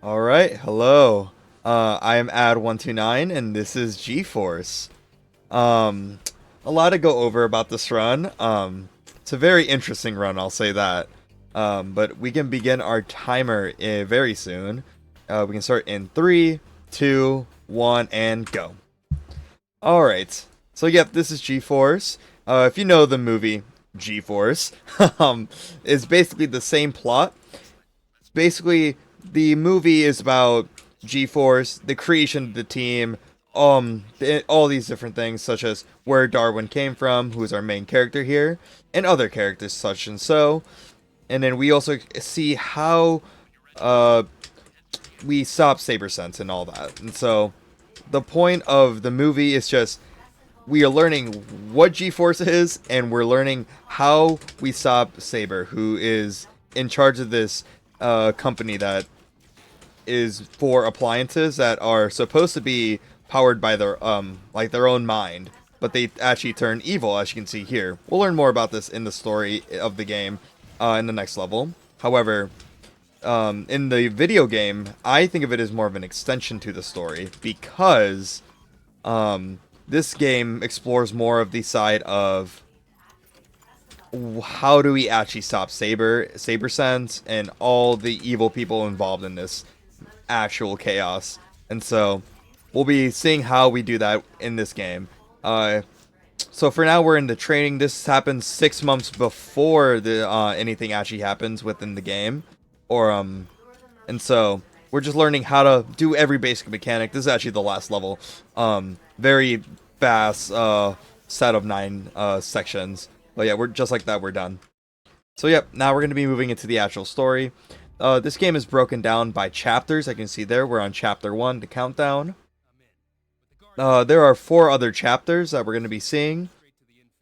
Alright, hello. I am ad129 and this is GeForce. Um, a lot to go over about this run. It's a very interesting run, I'll say that. But we can begin our timer very soon. We can start in 3, 2, 1, and go. Alright, so yep, this is GeForce. If you know the movie GeForce, it's basically the same plot. Basically, the movie is about G-Force, the creation of the team, all these different things, such as where Darwin came from, who is our main character here, and other characters such and so. And then we also see how uh, we stop Saber Sense and all that. And so the point of the movie is just we are learning what G-Force is, and we're learning how we stop Saber, who is in charge of this company that is for appliances that are supposed to be powered by their like their own mind, but they actually turn evil, as you can see here. We'll learn more about this in the story of the game in the next level. However, in the video game, I think of it as more of an extension to the story because this game explores more of the side of how do we actually stop Saber Sense, and all the evil people involved in this actual chaos. And so we'll be seeing how we do that in this game. So for now, we're in the training. This happens 6 months before the anything actually happens within the game, or and so we're just learning how to do every basic mechanic. This is actually the last level. Very fast set of 9 sections. But yeah, we're just like that. We're done. So yep, now we're going to be moving into the actual story. This game is broken down by chapters. I can see there we're on chapter 1, the countdown. There are 4 other chapters that we're going to be seeing.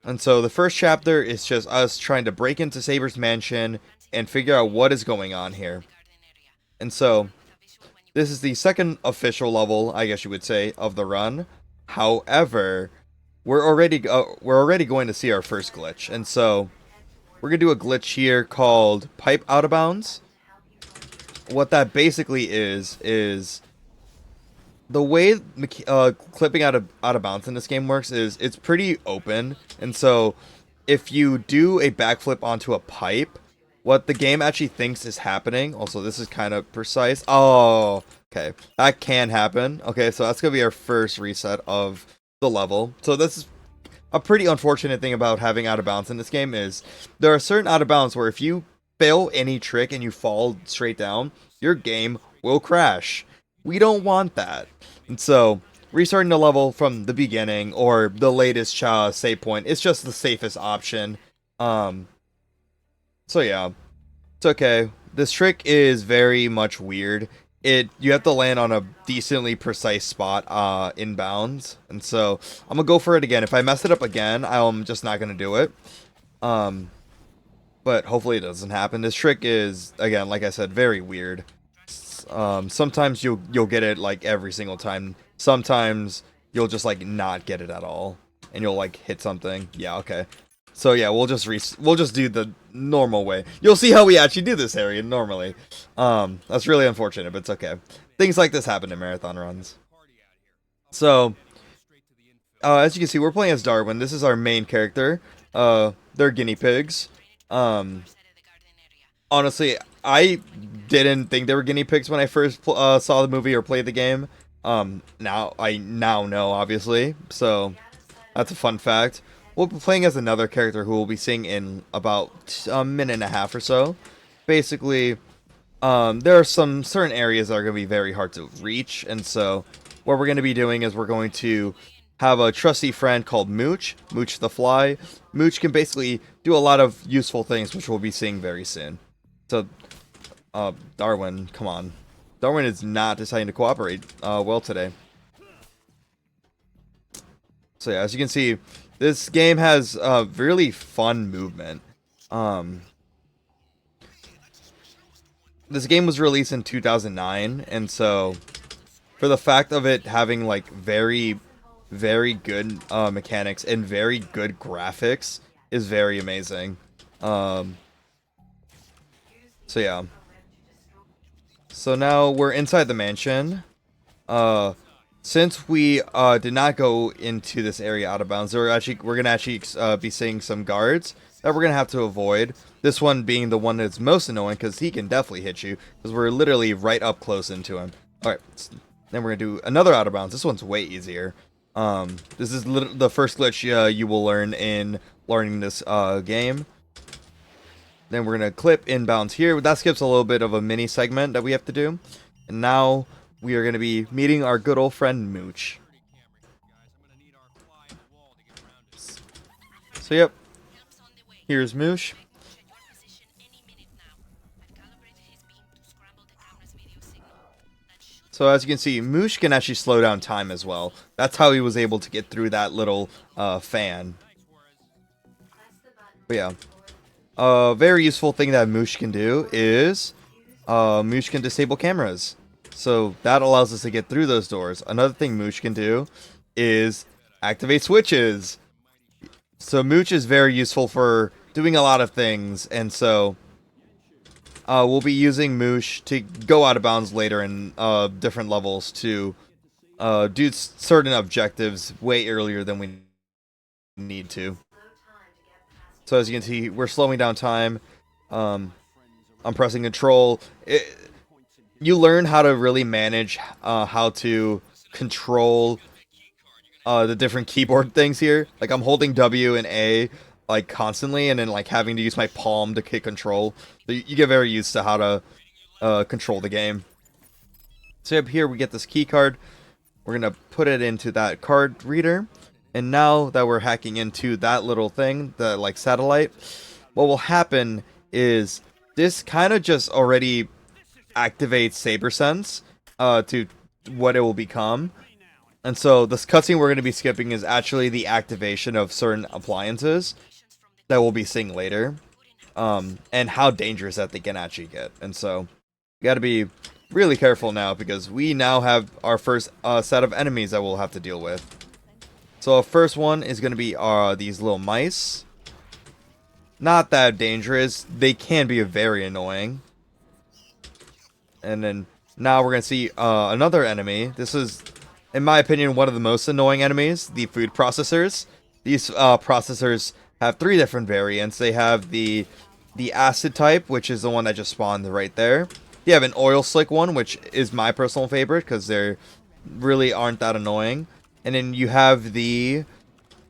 And so the first chapter is just us trying to break into Saber's mansion and figure out what is going on here. And so this is the second official level, I guess you would say, of the run. However, we're already going to see our first glitch. And so we're going to do a glitch here called Pipe Out of Bounds. What that basically is the way clipping out of bounds in this game works is it's pretty open, and so if you do a backflip onto a pipe, what the game actually thinks is happening. Also, this is kind of precise. Oh, okay, that can happen. Okay, so that's gonna be our first reset of the level. So this is a pretty unfortunate thing about having out of bounds in this game is there are certain out of bounds where if you fail any trick and you fall straight down, your game will crash. We don't want that. And so, restarting the level from the beginning or the latest save point is just the safest option. So yeah, it's okay. This trick is very much weird. You have to land on a decently precise spot in bounds, and so I'm gonna go for it again. If I mess it up again, I'm just not gonna do it. But hopefully it doesn't happen. This trick is, again, like I said, very weird. Sometimes you'll get it like every single time. Sometimes you'll just like not get it at all, and you'll like hit something. Yeah, okay. So yeah, we'll just do the normal way. You'll see how we actually do this area normally. That's really unfortunate, but it's okay. Things like this happen in marathon runs. So, as you can see, we're playing as Darwin. This is our main character. They're guinea pigs. Honestly, I didn't think they were guinea pigs when I first saw the movie or played the game. Now I know, obviously. So that's a fun fact. We'll be playing as another character who we'll be seeing in about a minute and a half or so. Basically, there are some certain areas that are going to be very hard to reach, and so what we're going to be doing is we're going to have a trusty friend called Mooch the Fly. Mooch can basically do a lot of useful things, which we'll be seeing very soon. So, Darwin, come on. Darwin is not deciding to cooperate well today. So yeah, as you can see, this game has really fun movement. This game was released in 2009, and so for the fact of it having like very, very good mechanics and very good graphics is very amazing. So yeah. So now we're inside the mansion. Since we did not go into this area out of bounds, we're gonna actually be seeing some guards that we're gonna have to avoid. This one being the one that's most annoying because he can definitely hit you because we're literally right up close into him. All right, then we're gonna do another out of bounds. This one's way easier. This is the first glitch you will learn in learning this game. Then we're gonna clip inbounds here. That skips a little bit of a mini segment that we have to do, and now we are going to be meeting our good old friend Mooch. So yep, here's Mooch. So as you can see, Mooch can actually slow down time as well. That's how he was able to get through that little fan. But yeah, a very useful thing that Mooch can do is Mooch can disable cameras. So that allows us to get through those doors. Another thing Mooch can do is activate switches. So Mooch is very useful for doing a lot of things, and so we'll be using Mooch to go out of bounds later in different levels to do certain objectives way earlier than we need to. So as you can see, we're slowing down time. I'm pressing control. You learn how to really manage how to control the different keyboard things here. Like I'm holding W and A like constantly, and then like having to use my palm to hit control. So you get very used to how to control the game. So up here we get this key card. We're gonna put it into that card reader, and now that we're hacking into that little thing, the like satellite, what will happen is this kind of just already activates Saber Sense to what it will become. And so this cutscene we're going to be skipping is actually the activation of certain appliances that we'll be seeing later. And how dangerous that they can actually get. And so you got to be really careful now because we now have our first set of enemies that we'll have to deal with. So our first one is going to be these little mice. Not that dangerous. They can be very annoying. And then now we're going to see another enemy. This is, in my opinion, one of the most annoying enemies, the food processors. These processors have 3 different variants. They have the acid type, which is the one that just spawned right there. You have an oil slick one, which is my personal favorite because they really aren't that annoying. And then you have the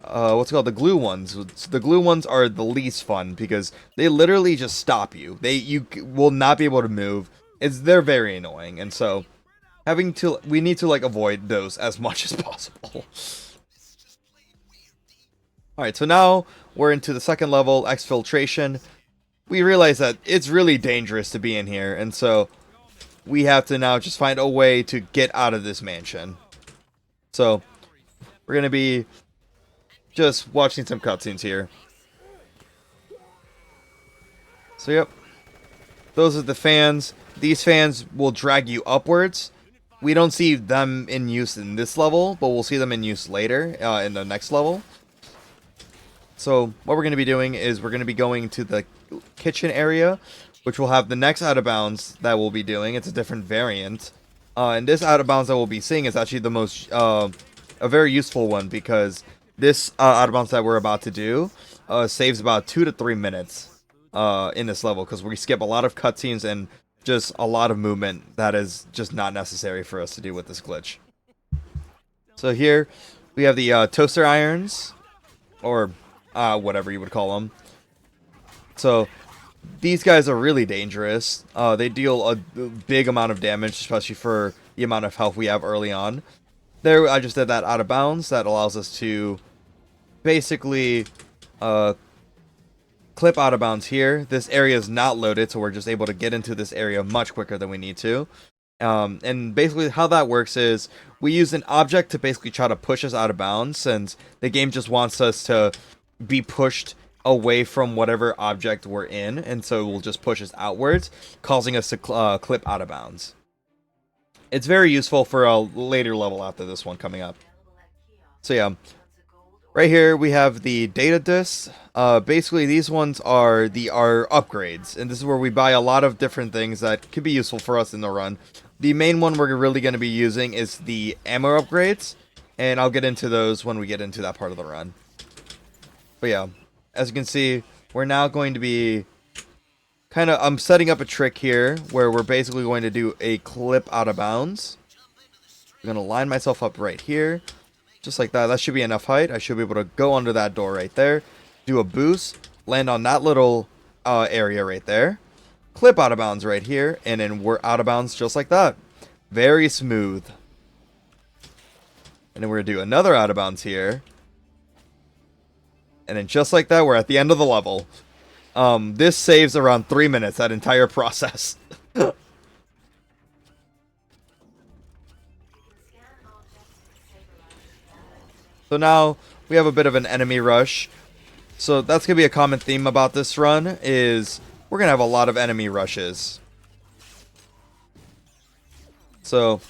what's it called, the glue ones. The glue ones are the least fun because they literally just stop you. You will not be able to move. They're very annoying, and so we need to like avoid those as much as possible. Alright, so now we're into the second level, exfiltration. We realize that it's really dangerous to be in here, and so we have to now just find a way to get out of this mansion. So we're gonna be just watching some cutscenes here. So yep, those are the fans. These fans will drag you upwards. We don't see them in use in this level, but we'll see them in use later in the next level. So what we're going to be doing is we're going to be going to the kitchen area, which will have the next out of bounds that we'll be doing. It's a different variant. And this out of bounds that we'll be seeing is actually the most, a very useful one because this out of bounds that we're about to do saves about 2 to 3 minutes in this level because we skip a lot of cutscenes and just a lot of movement that is just not necessary for us to do with this glitch. So here we have the toaster irons, or whatever you would call them. So these guys are really dangerous. They deal a big amount of damage, especially for the amount of health we have early on. There, I just did that out of bounds. That allows us to basically clip out of bounds here. This area is not loaded, so we're just able to get into this area much quicker than we need to. And basically how that works is we use an object to basically try to push us out of bounds, since the game just wants us to be pushed away from whatever object we're in, and so it will just push us outwards, causing us to clip out of bounds. It's very useful for a later level after this one coming up. So yeah, Right here we have the data discs. Basically these ones are our upgrades, and this is where we buy a lot of different things that could be useful for us in the run. The main one we're really going to be using is the ammo upgrades, and I'll get into those when we get into that part of the run. But yeah, as you can see, we're now going to be I'm setting up a trick here where we're basically going to do a clip out of bounds. I'm going to line myself up right here. Just like that. That should be enough height. I should be able to go under that door right there. Do a boost. Land on that little area right there. Clip out of bounds right here. And then we're out of bounds just like that. Very smooth. And then we're going to do another out of bounds here. And then just like that, we're at the end of the level. This saves around 3 minutes, that entire process. So now we have a bit of an enemy rush. So that's going to be a common theme about this run, is we're going to have a lot of enemy rushes. So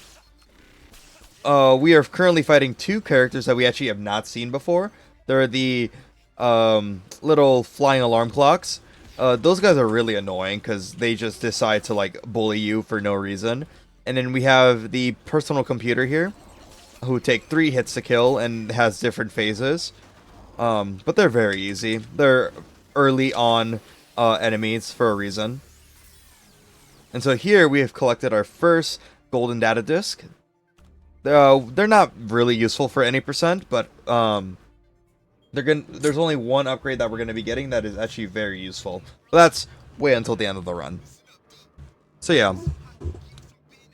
we are currently fighting 2 characters that we actually have not seen before. They're the little flying alarm clocks. Those guys are really annoying because they just decide to like bully you for no reason. And then we have the personal computer here, who take 3 hits to kill and has different phases. But they're very easy. They're early on enemies for a reason. And so here we have collected our first golden data disc. They're not really useful for any percent, but there's only one upgrade that we're going to be getting that is actually very useful. But that's way until the end of the run. So yeah.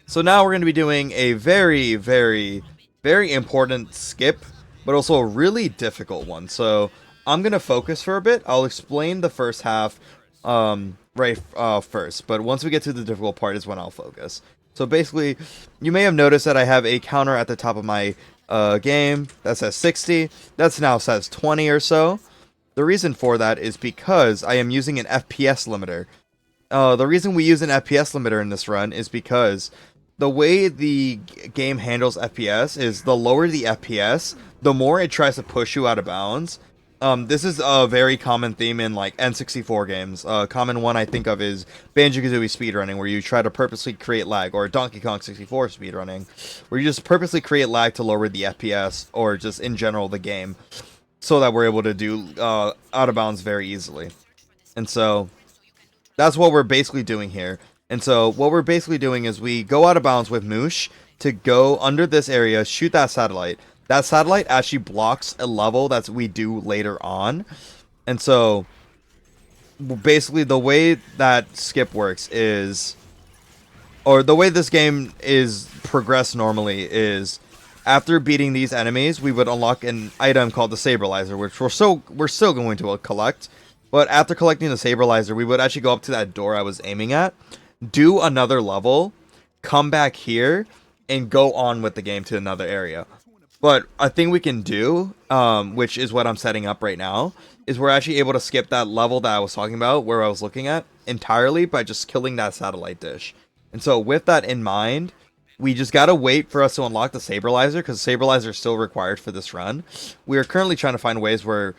So now we're going to be doing a very, very, very important skip, but also a really difficult one. So I'm going to focus for a bit. I'll explain the first half first, but once we get to the difficult part is when I'll focus. So basically, you may have noticed that I have a counter at the top of my game that says 60. That's now says 20 or so. The reason for that is because I am using an FPS limiter. The reason we use an FPS limiter in this run is because the way the game handles FPS is the lower the FPS, the more it tries to push you out of bounds. This is a very common theme in like N64 games. Common one I think of is Banjo-Kazooie speedrunning, where you try to purposely create lag, or Donkey Kong 64 speedrunning, where you just purposely create lag to lower the FPS, or just in general the game, so that we're able to do out of bounds very easily. And so that's what we're basically doing here. And so what we're basically doing is we go out of bounds with Moosh to go under this area, shoot that satellite. That satellite actually blocks a level that we do later on. And so basically the way that skip works is, or the way this game is progressed normally is, after beating these enemies, we would unlock an item called the Saberlizer, which we're still going to collect. But after collecting the Saberlizer, we would actually go up to that door I was aiming at, do another level, come back here, and go on with the game to another area. But a thing we can do, which is what I'm setting up right now, is we're actually able to skip that level that I was talking about, where I was looking at, entirely by just killing that satellite dish. And so with that in mind, we just gotta wait for us to unlock the Saberlizer, because Saberlizer is still required for this run. We are currently trying to find ways where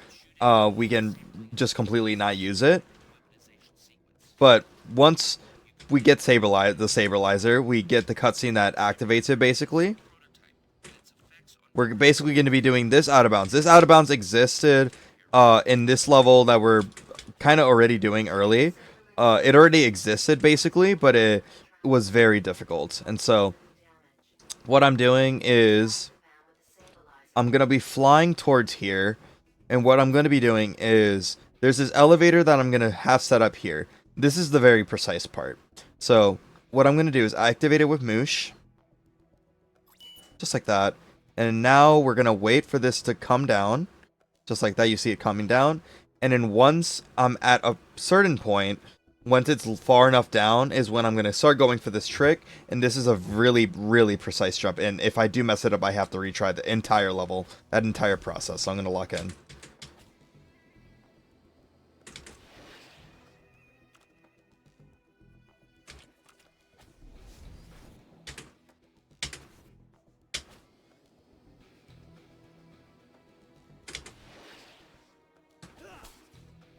we can just completely not use it. But once we get the Saberlizer, we get the cutscene that activates it, basically. We're basically going to be doing this out of bounds. This out of bounds existed in this level that we're kind of already doing early. It already existed, basically, but it was very difficult. And so what I'm doing is I'm going to be flying towards here. And what I'm going to be doing is there's this elevator that I'm going to have set up here. This is the very precise part. So what I'm going to do is activate it with Moosh. Just like that. And now we're going to wait for this to come down. Just like that, you see it coming down. And then once I'm at a certain point, once it's far enough down, is when I'm going to start going for this trick. And this is a really, really precise jump. And if I do mess it up, I have to retry the entire level, that entire process. So I'm going to lock in.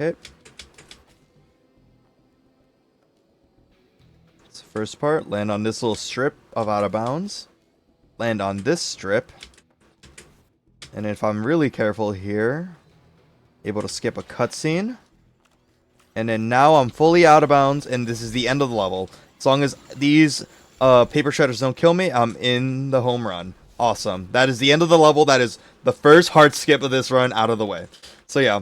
Okay. It's the first part. Land on this little strip of out of bounds. Land on this strip. And if I'm really careful here, able to skip a cutscene. And then now I'm fully out of bounds, and this is the end of the level. As long as these paper shredders don't kill me, I'm in the home run. Awesome. That is the end of the level. That is the first hard skip of this run out of the way. So yeah.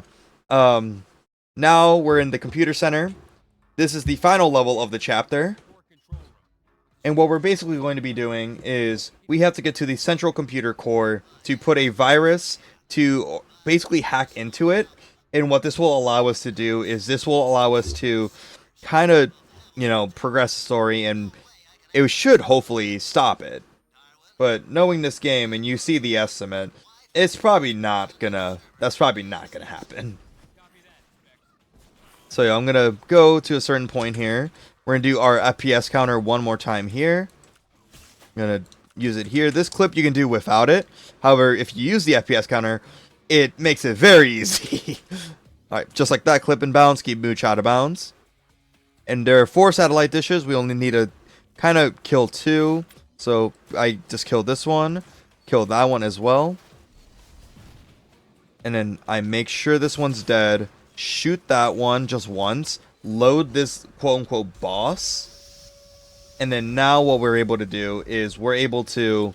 Now we're in the computer center. This is the final level of the chapter. And what we're basically going to be doing is we have to get to the central computer core to put a virus to basically hack into it. And what this will allow us to do is this will allow us to kind of, you know, progress the story, and it should hopefully stop it. But knowing this game, and you see the estimate, it's probably not gonna, that's probably not gonna happen. So yeah, I'm gonna go to a certain point here. We're gonna do our FPS counter one more time here. I'm gonna use it here. This clip you can do without it. However, if you use the FPS counter, it makes it very easy. Alright, just like that, clip and bounce, keep Mooch out of bounds. And there are 4 satellite dishes. We only need to kind of kill 2. So I just killed this one, kill that one as well. And then I make sure this one's dead. Shoot that one just once. Load this quote-unquote boss. And then now what we're able to do is we're able to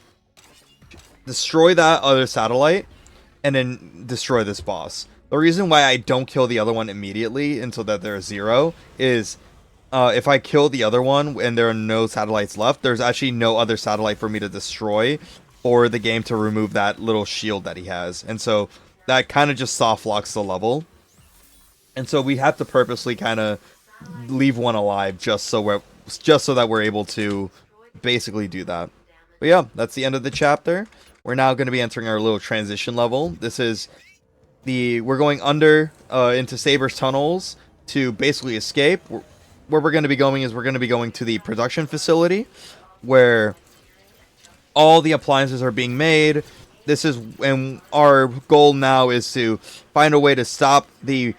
destroy that other satellite and then destroy this boss. The reason why I don't kill the other one immediately until that there's 0 is if I kill the other one and there are no satellites left, there's actually no other satellite for me to destroy or the game to remove that little shield that he has. And so that kind of just soft locks the level. And so we have to purposely kind of leave one alive just so that we're able to basically do that. But yeah, that's the end of the chapter. We're now going to be entering our little transition level. This is we're going under into Saber's tunnels to basically escape. Where we're going to be going is we're going to be going to the production facility where all the appliances are being made. And our goal now is to find a way to stop the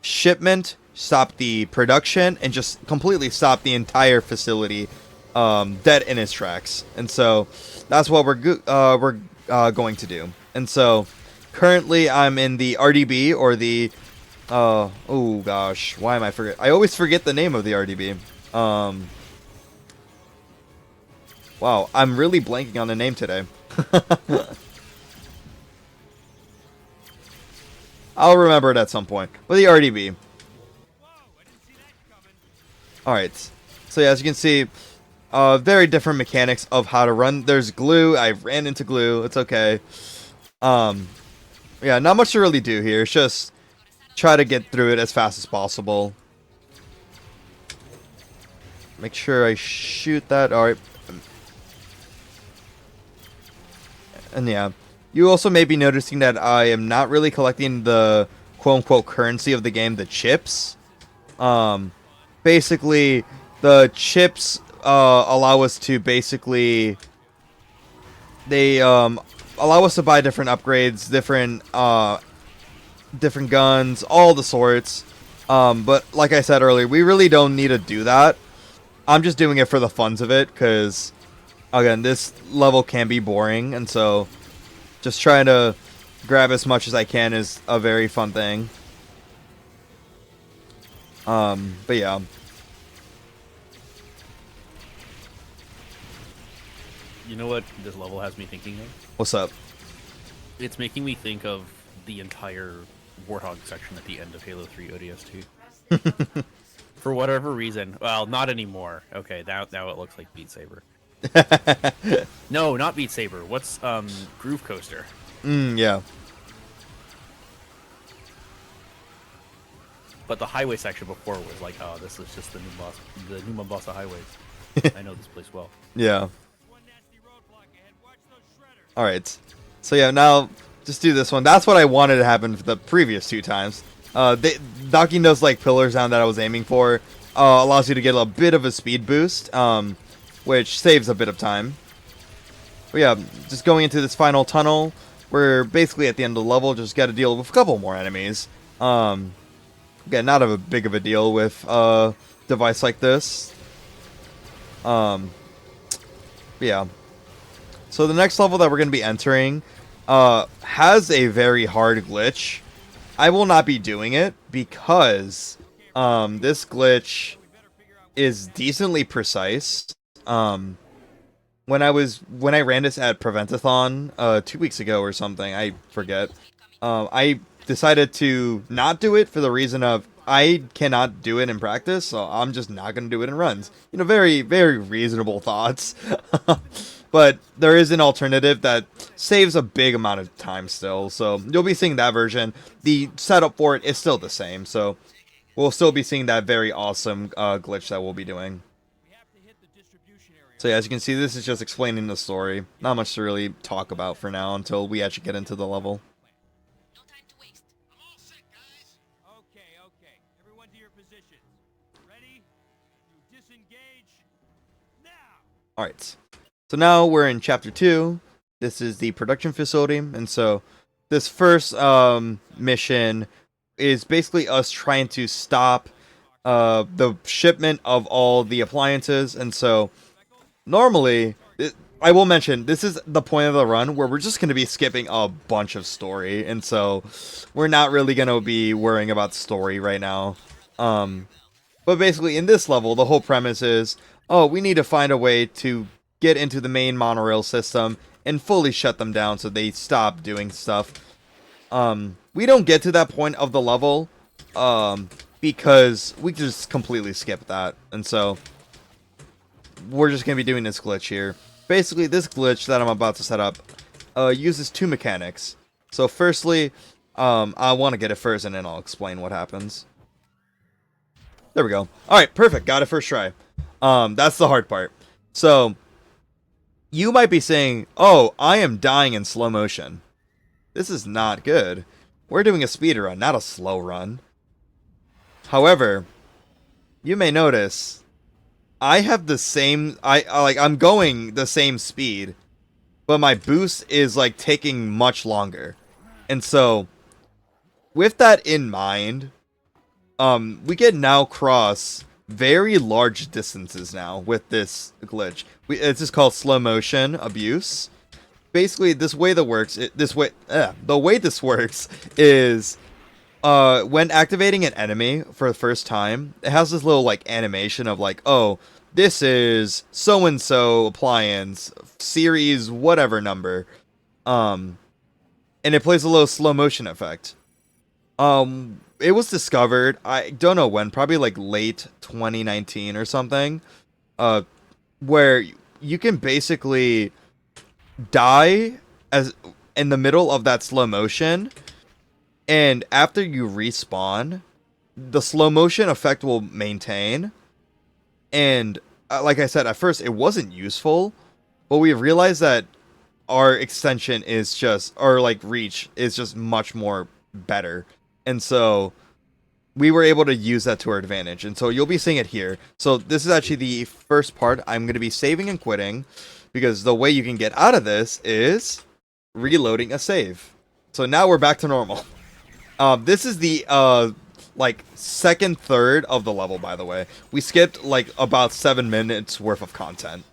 shipment, stop the production, and just completely stop the entire facility dead in its tracks. And so that's what we're going to do. And so currently I'm in the RDB, or the oh gosh, why am I forget? I always forget the name of the RDB. Wow, I'm really blanking on the name today. I'll remember it at some point. But the RDB. Alright. So yeah, as you can see, very different mechanics of how to run. There's glue. I ran into glue. It's okay. Yeah, not much to really do here. It's just try to get through it as fast as possible. Make sure I shoot that. Alright. And yeah. You also may be noticing that I am not really collecting the quote-unquote currency of the game, the chips. Basically, the chips allow us to basically... They allow us to buy different upgrades, different guns, all the sorts. But like I said earlier, we really don't need to do that. I'm just doing it for the funs of it, because, again, this level can be boring, and so... Just trying to grab as much as I can is a very fun thing. But yeah. You know what this level has me thinking of? What's up? It's making me think of the entire Warthog section at the end of Halo 3 ODST. For whatever reason. Well, not anymore. Okay, now it looks like Beat Saber. No, not Beat Saber. What's Groove Coaster? Yeah. But the highway section before was like, oh, this is just the new boss, the new Mombasa highways. I know this place well. Yeah. All right. So yeah, now just do this one. That's what I wanted to happen for the previous 2 times. Docking those like pillars down that I was aiming for allows you to get a bit of a speed boost. Which saves a bit of time. But yeah, just going into this final tunnel, we're basically at the end of the level, just got to deal with a couple more enemies. Again, not a big of a deal with a device like this. Yeah. So the next level that we're going to be entering has a very hard glitch. I will not be doing it because this glitch is decently precise. When I ran this at Preventathon 2 weeks ago or something, I forget. I decided to not do it for the reason of I cannot do it in practice, so I'm just not going to do it in runs. You know, very, very reasonable thoughts. But there is an alternative that saves a big amount of time still, so you'll be seeing that version. The setup for it is still the same, so we'll still be seeing that very awesome glitch that we'll be doing. So yeah, as you can see, this is just explaining the story. Not much to really talk about for now until we actually get into the level. No time to waste. I'm all set, guys. Okay. Everyone to your positions. Ready? You disengage now. Alright. So now we're in Chapter 2. This is the production facility. And so this first mission is basically us trying to stop the shipment of all the appliances. And so normally, I will mention, this is the point of the run where we're just going to be skipping a bunch of story, and so we're not really going to be worrying about story right now. But basically, in this level, the whole premise is, oh, we need to find a way to get into the main monorail system and fully shut them down so they stop doing stuff. We don't get to that point of the level, because we just completely skip that, and so we're just going to be doing this glitch here. Basically, this glitch that I'm about to set up uses two mechanics. So firstly, I want to get it first and then I'll explain what happens. There we go. Alright, perfect. Got it first try. That's the hard part. So, you might be saying, oh, I am dying in slow motion. This is not good. We're doing a speed run, not a slow run. However, you may notice I have the same, I'm going the same speed, but my boost is like taking much longer. And so with that in mind, we can now cross very large distances now with this glitch. It's just called slow motion abuse. Basically, the way this works is when activating an enemy for the first time, it has this little like animation of like, oh, this is so and so appliance series whatever number, and it plays a little slow motion effect. It was discovered, I don't know when, probably like late 2019 or something, where you can basically die as in the middle of that slow motion, and after you respawn, the slow motion effect will maintain. And like I said, at first it wasn't useful, but we realized that our extension is just, or like reach is just much more better. And so we were able to use that to our advantage. And so you'll be seeing it here. So this is actually the first part. I'm going to be saving and quitting because the way you can get out of this is reloading a save. So now we're back to normal. This is the like second third of the level, by the way. We skipped like about 7 minutes worth of content.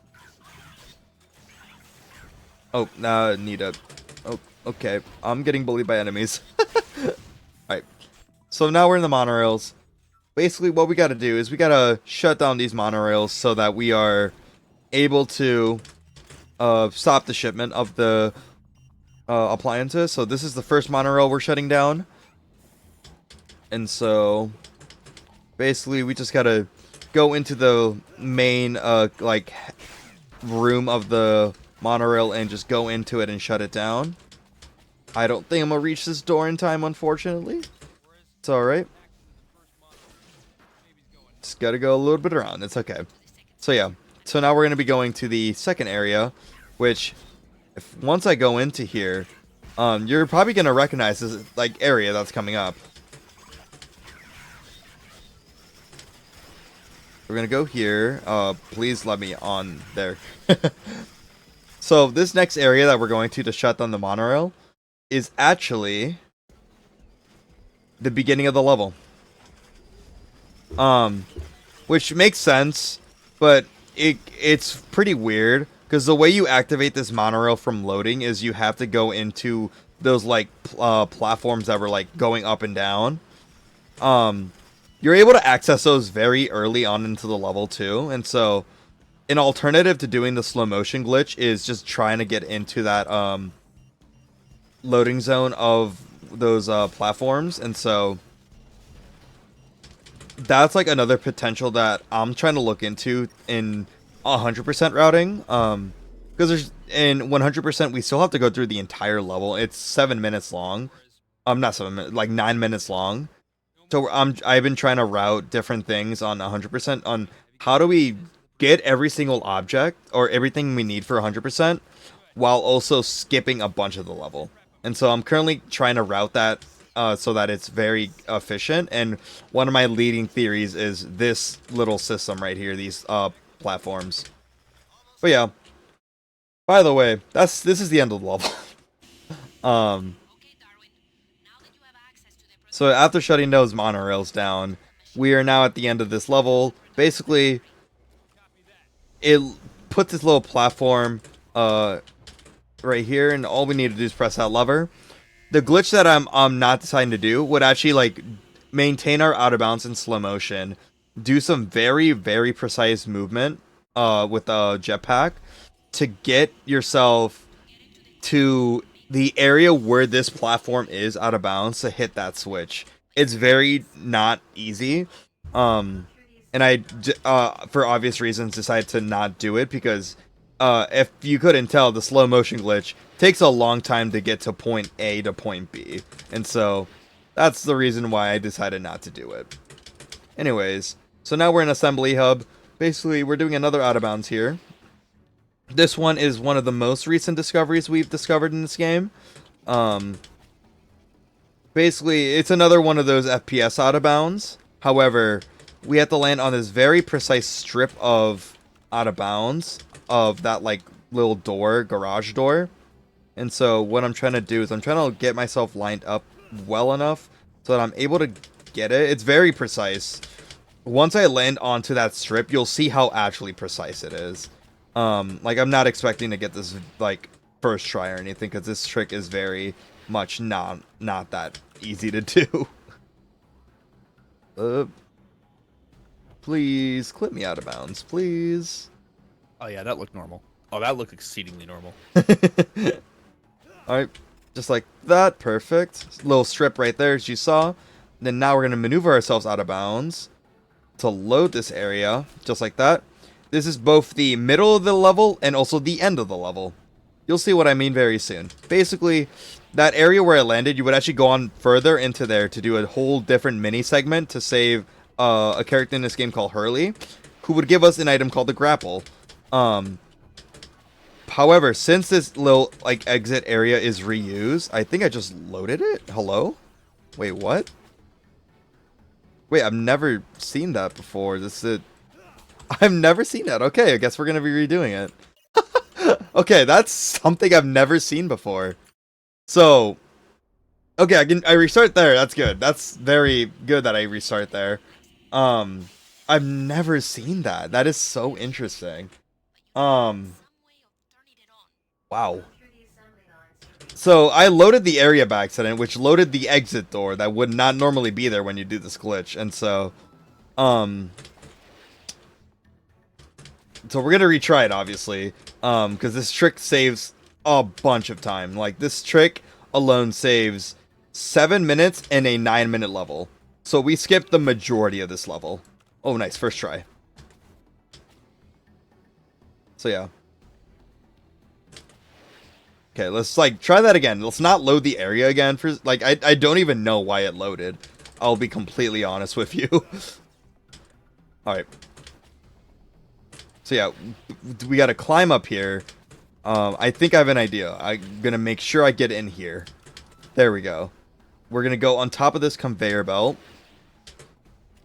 Oh, need a... Oh, okay. I'm getting bullied by enemies. Alright. So now we're in the monorails. Basically, what we gotta do is we gotta shut down these monorails so that we are able to stop the shipment of the appliances. So this is the first monorail we're shutting down. And so basically we just gotta go into the main like room of the monorail and just go into it and shut it down. I don't think I'm gonna reach this door in time, unfortunately. It's alright. Just gotta go a little bit around. It's okay. So yeah. So now we're gonna be going to the second area, which once I go into here, you're probably gonna recognize this like area that's coming up. We're gonna go here. Please let me on there. So this next area that we're going to shut down the monorail is actually the beginning of the level. Which makes sense, but it's pretty weird because the way you activate this monorail from loading is you have to go into those like platforms that were like going up and down. You're able to access those very early on into the level too, and so an alternative to doing the slow motion glitch is just trying to get into that loading zone of those platforms, and so that's like another potential that I'm trying to look into in 100% routing. Because there's in 100% we still have to go through the entire level. It's 7 minutes long. Not 7 minutes, like 9 minutes long. So I've been trying to route different things on 100% on how do we get every single object or everything we need for 100% while also skipping a bunch of the level. And so I'm currently trying to route that so that it's very efficient. And one of my leading theories is this little system right here, these platforms. But yeah. By the way, this is the end of the level. So after shutting those monorails down, we are now at the end of this level. Basically, it puts this little platform right here, and all we need to do is press that lever. The glitch that I'm not deciding to do would actually like maintain our out of bounds in slow motion, do some very very precise movement with a jetpack to get yourself to the area where this platform is out of bounds to hit that switch. It's very not easy. And I, for obvious reasons, decided to not do it because if you couldn't tell, the slow motion glitch takes a long time to get to point A to point B. And so that's the reason why I decided not to do it. Anyways, so now we're in Assembly Hub. Basically, we're doing another out of bounds here. This one is one of the most recent discoveries we've discovered in this game. Basically, it's another one of those FPS out of bounds. However, we have to land on this very precise strip of out of bounds of that like little door, garage door. And so what I'm trying to do is I'm trying to get myself lined up well enough so that I'm able to get it. It's very precise. Once I land onto that strip, you'll see how actually precise it is. Like I'm not expecting to get this like first try or anything because this trick is very much not that easy to do. Please clip me out of bounds, please. Oh yeah, that looked normal. Oh, that looked exceedingly normal. Alright, just like that, perfect. Little strip right there as you saw. Then now we're gonna maneuver ourselves out of bounds to load this area, just like that. This is both the middle of the level and also the end of the level. You'll see what I mean very soon. Basically, that area where I landed, you would actually go on further into there to do a whole different mini segment to save a character in this game called Hurley, who would give us an item called the grapple. However, since this little like exit area is reused, I think I just loaded it. Hello? Wait, what? Wait, I've never seen that before. I've never seen that. Okay, I guess we're gonna be redoing it. Okay, that's something I've never seen before. So, okay, I restart there. That's good. That's very good that I restart there. I've never seen that. That is so interesting. Wow. So I loaded the area by accident, which loaded the exit door that would not normally be there when you do this glitch, and so we're gonna retry it, obviously, because this trick saves a bunch of time. Like, this trick alone saves 7 minutes in a 9-minute level. So we skipped the majority of this level. Oh, nice, first try. So yeah. Okay, let's like try that again. Let's not load the area again for like I don't even know why it loaded. I'll be completely honest with you. All right. So yeah, we got to climb up here. I think I have an idea. I'm going to make sure I get in here. There we go. We're going to go on top of this conveyor belt.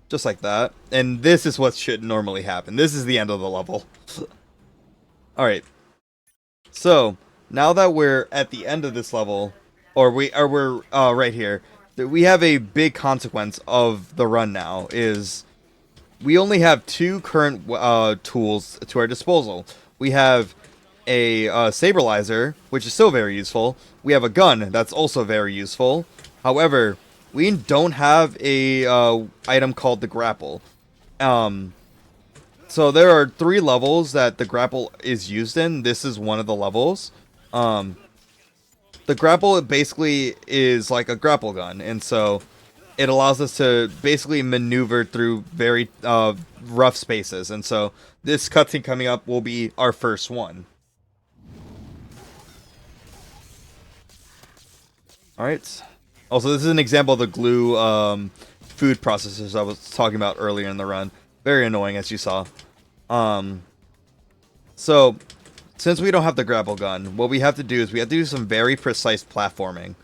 Just like that. And this is what should normally happen. This is the end of the level. Alright. So, now that we're at the end of this level, or we're right here, we have a big consequence of the run now, is we only have two current tools to our disposal. We have a Saberlizer, which is still very useful. We have a gun that's also very useful. However, we don't have a item called the grapple. So there are 3 levels that the grapple is used in. This is one of the levels. The grapple basically is like a grapple gun, and so it allows us to basically maneuver through very rough spaces. And so this cutscene coming up will be our first one. Alright. Also, this is an example of the glue food processors I was talking about earlier in the run. Very annoying, as you saw. So, since we don't have the grapple gun, what we have to do is we have to do some very precise platforming.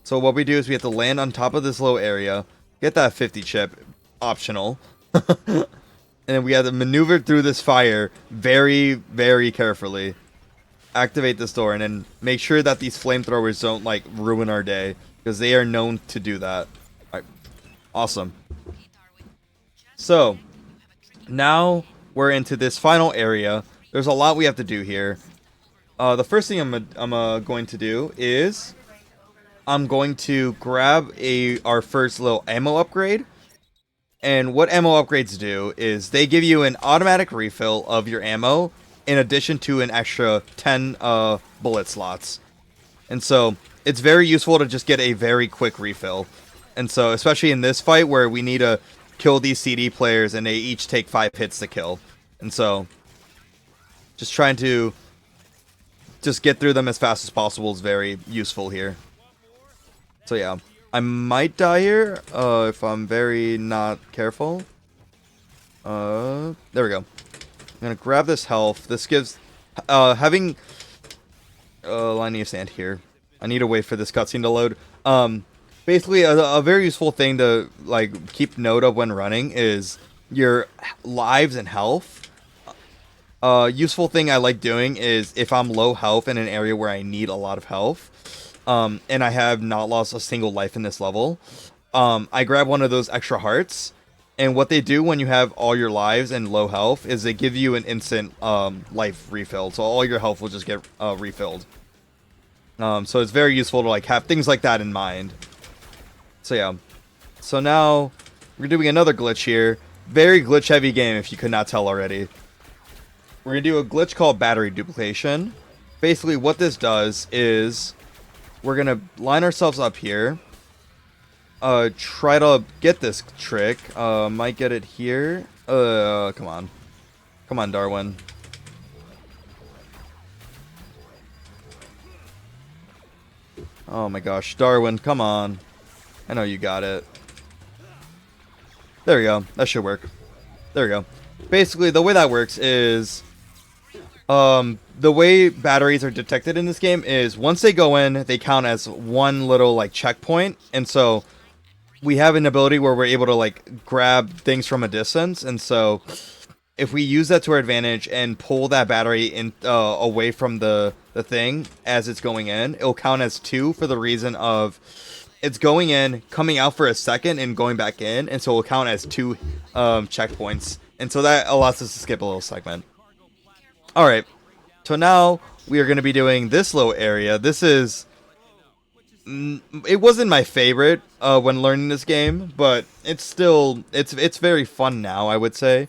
So what we do is we have to land on top of this little area, get that 50 chip, optional, and then we have to maneuver through this fire very, very carefully. Activate this door, and then make sure that these flamethrowers don't, like, ruin our day, because they are known to do that. Alright, awesome. So, now we're into this final area. There's a lot we have to do here. The first thing I'm going to do is I'm going to grab our first little ammo upgrade. And what ammo upgrades do is they give you an automatic refill of your ammo in addition to an extra 10 bullet slots. And so it's very useful to just get a very quick refill. And so especially in this fight where we need to kill these CD players and they each take 5 hits to kill. And so just trying to just get through them as fast as possible is very useful here. So yeah, I might die here if I'm very not careful. There we go. I'm gonna grab this health. This gives having I need to stand here. I need to wait for this cutscene to load. Basically, a very useful thing to like keep note of when running is your lives and health. Useful thing I like doing is if I'm low health in an area where I need a lot of health, and I have not lost a single life in this level, I grab one of those extra hearts. And what they do when you have all your lives and low health is they give you an instant life refill. So all your health will just get refilled. So it's very useful to like have things like that in mind. So yeah. So now we're doing another glitch here. Very glitch heavy game if you could not tell already. We're going to do a glitch called battery duplication. Basically what this does is we're going to line ourselves up here. Try to get this trick. Might get it here. Come on. Come on, Darwin. Oh my gosh, Darwin, come on. I know you got it. There we go. That should work. There we go. Basically, the way that works is... the way batteries are detected in this game is once they go in, they count as one little, like, checkpoint. And so... we have an ability where we're able to like grab things from a distance, and so if we use that to our advantage and pull that battery in away from the thing as it's going in, it'll count as 2 for the reason of it's going in, coming out for a second, and going back in, and so it'll count as 2 checkpoints, and so that allows us to skip a little segment. All right, so now we are going to be doing this little area. This is... it wasn't my favorite when learning this game, but it's still it's very fun now, I would say.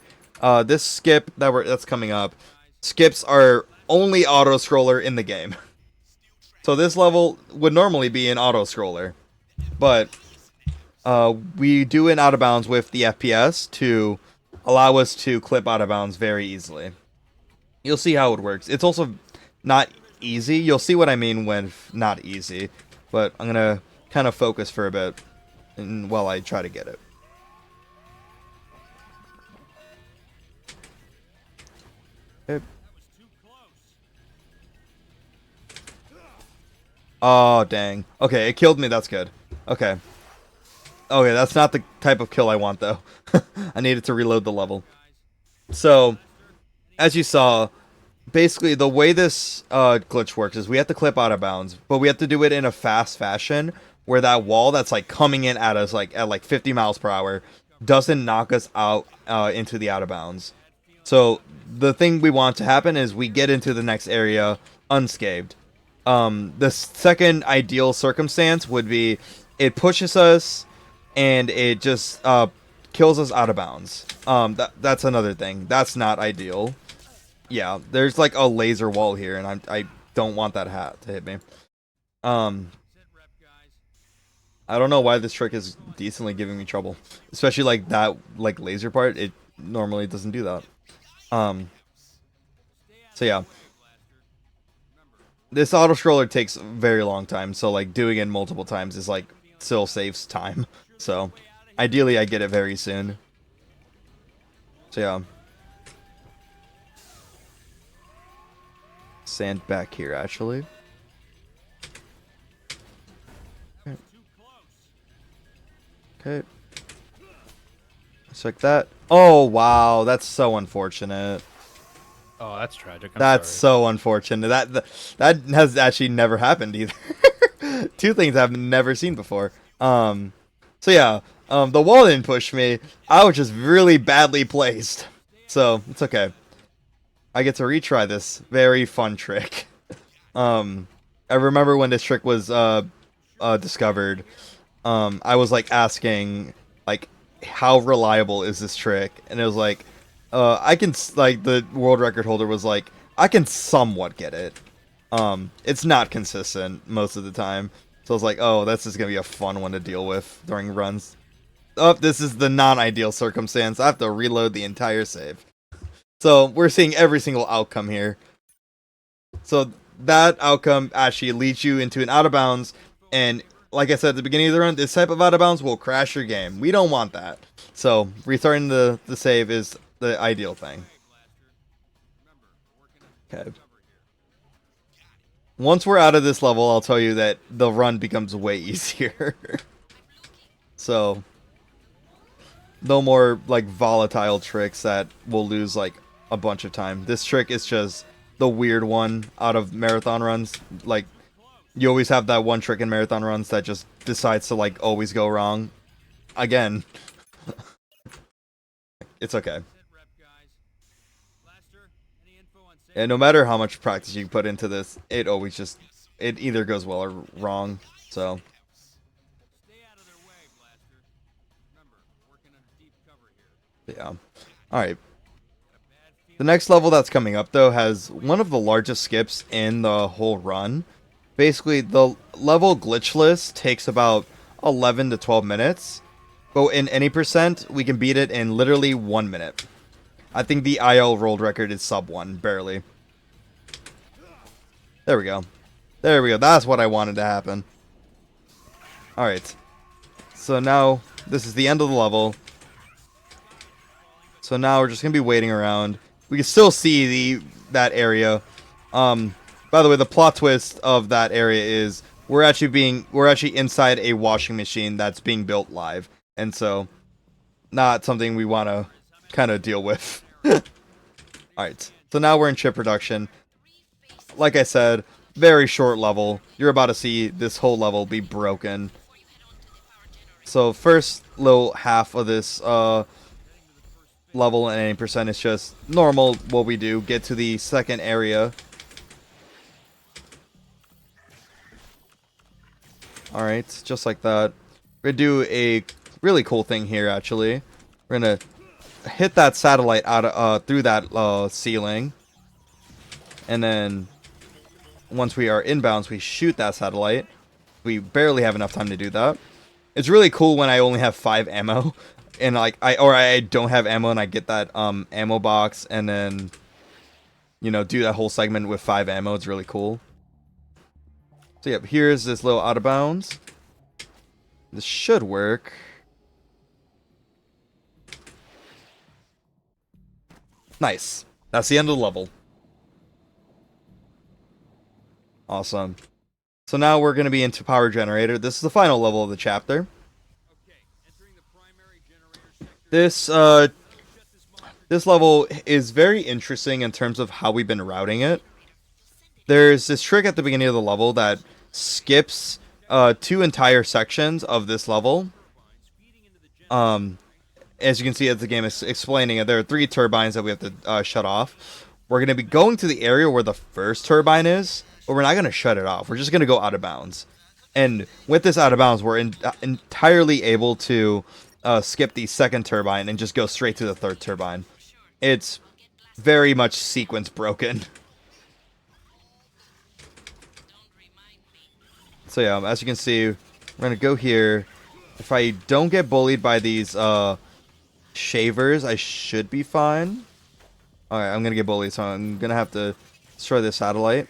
This skip that's coming up, skips are only auto scroller in the game. So this level would normally be an auto scroller, but we do an out of bounds with the FPS to allow us to clip out of bounds very easily. You'll see how it works. It's also not easy. You'll see what I mean when not easy. But I'm going to kind of focus for a bit while I try to get it. Okay. Oh, dang. Okay, it killed me. That's good. Okay. Okay, that's not the type of kill I want, though. I needed to reload the level. So, as you saw... basically, the way this glitch works is we have to clip out of bounds, but we have to do it in a fast fashion where that wall that's like coming in at us like at like 50 miles per hour doesn't knock us out into the out of bounds. So the thing we want to happen is we get into the next area unscathed. The second ideal circumstance would be it pushes us and it just kills us out of bounds. That's another thing. That's not ideal. Yeah, there's like a laser wall here, and I don't want that hat to hit me. I don't know why this trick is decently giving me trouble, especially like that like laser part. It normally doesn't do that. So yeah, this auto scroller takes a very long time. So like doing it multiple times is like still saves time. So ideally, I get it very soon. So yeah. Sand back here, actually. Okay. Just like that. Oh, wow. That's so unfortunate. Oh, that's tragic. That's sorry. so unfortunate. That has actually never happened either. Two things I've never seen before. So yeah, the wall didn't push me. I was just really badly placed. So, it's okay. I get to retry this very fun trick. I remember when this trick was discovered. I was like asking like how reliable is this trick, and it was like I can like the world record holder was like I can somewhat get it. It's not consistent most of the time, so I was like, oh, this is gonna be a fun one to deal with during runs. Oh, this is the non-ideal circumstance. I have to reload the entire save. So we're seeing every single outcome here. So that outcome actually leads you into an out of bounds, and like I said at the beginning of the run, this type of out of bounds will crash your game. We don't want that. So restarting the save is the ideal thing. Okay. Once we're out of this level, I'll tell you that the run becomes way easier. So no more like volatile tricks that will lose like a bunch of time. This trick is just the weird one out of marathon runs. Like you always have that one trick in marathon runs that just decides to like always go wrong. Again. It's okay. And no matter how much practice you put into this, it always just it either goes well or wrong. So yeah. Alright. The next level that's coming up, though, has one of the largest skips in the whole run. Basically, the level glitchless takes about 11 to 12 minutes. But in any percent, we can beat it in literally 1 minute. I think the IL world record is sub 1, barely. There we go. There we go. That's what I wanted to happen. Alright. So now, this is the end of the level. So now we're just going to be waiting around. We can still see that area. By the way, the plot twist of that area is we're actually inside a washing machine that's being built live. And so, not something we want to kind of deal with. Alright, so now we're in chip production. Like I said, very short level. You're about to see this whole level be broken. So first little half of this level and any percent is just normal what we do. Get to the second area. Alright, just like that. We're gonna do a really cool thing here actually. We're gonna hit that satellite out of, through that ceiling. And then once we are inbounds, we shoot that satellite. We barely have enough time to do that. It's really cool when I only have 5 ammo. And like I don't have ammo and I get that ammo box and then do that whole segment with 5 ammo. It's really cool. So yep, here's this little out of bounds. This should work. Nice. That's the end of the level. Awesome. So now we're going to be into power generator. This is the final level of the chapter. This level is very interesting in terms of how we've been routing it. There's this trick at the beginning of the level that skips 2 entire sections of this level. as you can see as the game is explaining it, there are 3 turbines that we have to shut off. We're going to be going to the area where the first turbine is, but we're not going to shut it off. We're just going to go out of bounds. And with this out of bounds, we're entirely able to skip the second turbine and just go straight to the third turbine. It's very much sequence broken. So yeah, as you can see, we're going to go here. If I don't get bullied by these shavers, I should be fine. Alright, I'm going to get bullied, so I'm going to have to destroy this satellite.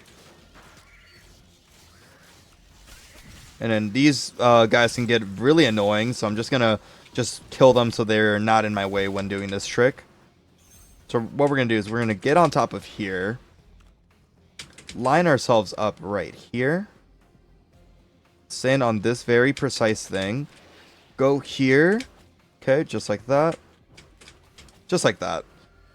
And then these guys can get really annoying, so I'm just going to kill them so they're not in my way when doing this trick. So what we're going to do is we're going to get on top of here. Line ourselves up right here. Stand on this very precise thing. Go here. Okay, just like that. Just like that.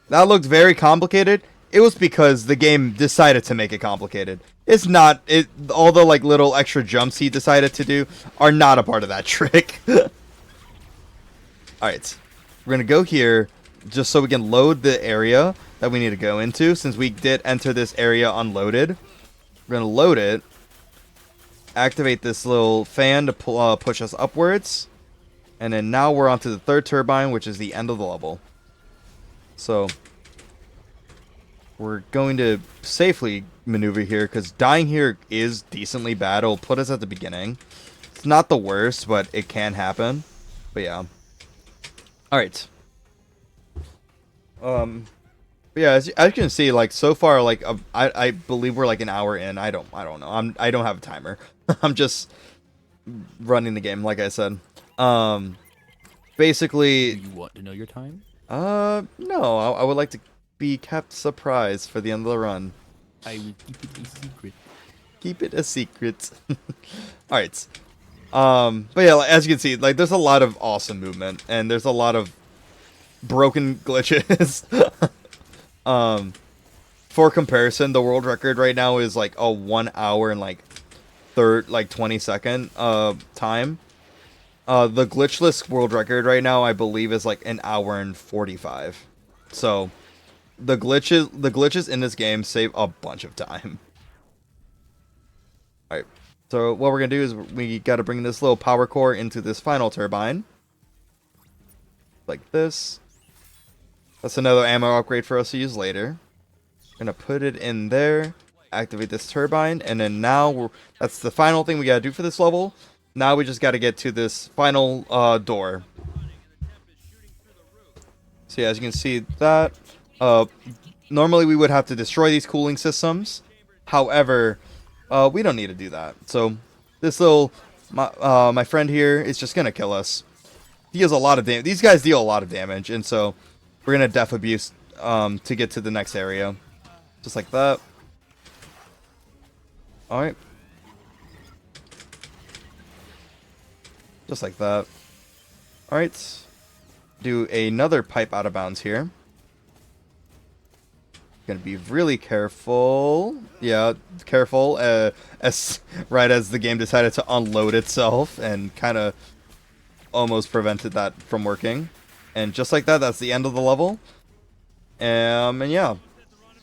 That looked very complicated. It was because the game decided to make it complicated. It's not. All the like little extra jumps he decided to do are not a part of that trick. Alright. We're going to go here just so we can load the area that we need to go into. Since we did enter this area unloaded. We're going to load it. Activate this little fan to push us upwards. And then now we're onto the third turbine, which is the end of the level. So we're going to safely maneuver here because dying here is decently bad. It'll put us at the beginning. It's not the worst, but it can happen. But yeah. Alright. But yeah, as you can see, like so far, like I believe we're like an hour in. I don't know. I don't have a timer. I'm just running the game, like I said. Basically. Do you want to know your time? No. I would like to be kept surprised for the end of the run. I will keep it a secret. Keep it a secret. All right. But yeah, as you can see, like there's a lot of awesome movement and there's a lot of broken glitches. For comparison, the world record right now is like a 1 hour and like 20-second time. The glitchless world record right now, I believe, is like an hour and 45. So the glitches in this game save a bunch of time. All right. So what we're gonna do is we got to bring this little power core into this final turbine, like this. That's another ammo upgrade for us to use later. Gonna put it in there, activate this turbine, and then now that's the final thing we gotta do for this level. Now we just gotta get to this final door. So yeah, as you can see that, normally we would have to destroy these cooling systems. However, we don't need to do that. So this little my friend here is just gonna kill us. He deals a lot of damage. These guys deal a lot of damage, and so we're gonna death abuse to get to the next area. Just like that. Alright. Just like that. Alright. Do another pipe out of bounds here. Gonna be really careful. Yeah, careful. Right as the game decided to unload itself and kind of almost prevented that from working. And just like that, that's the end of the level. And yeah.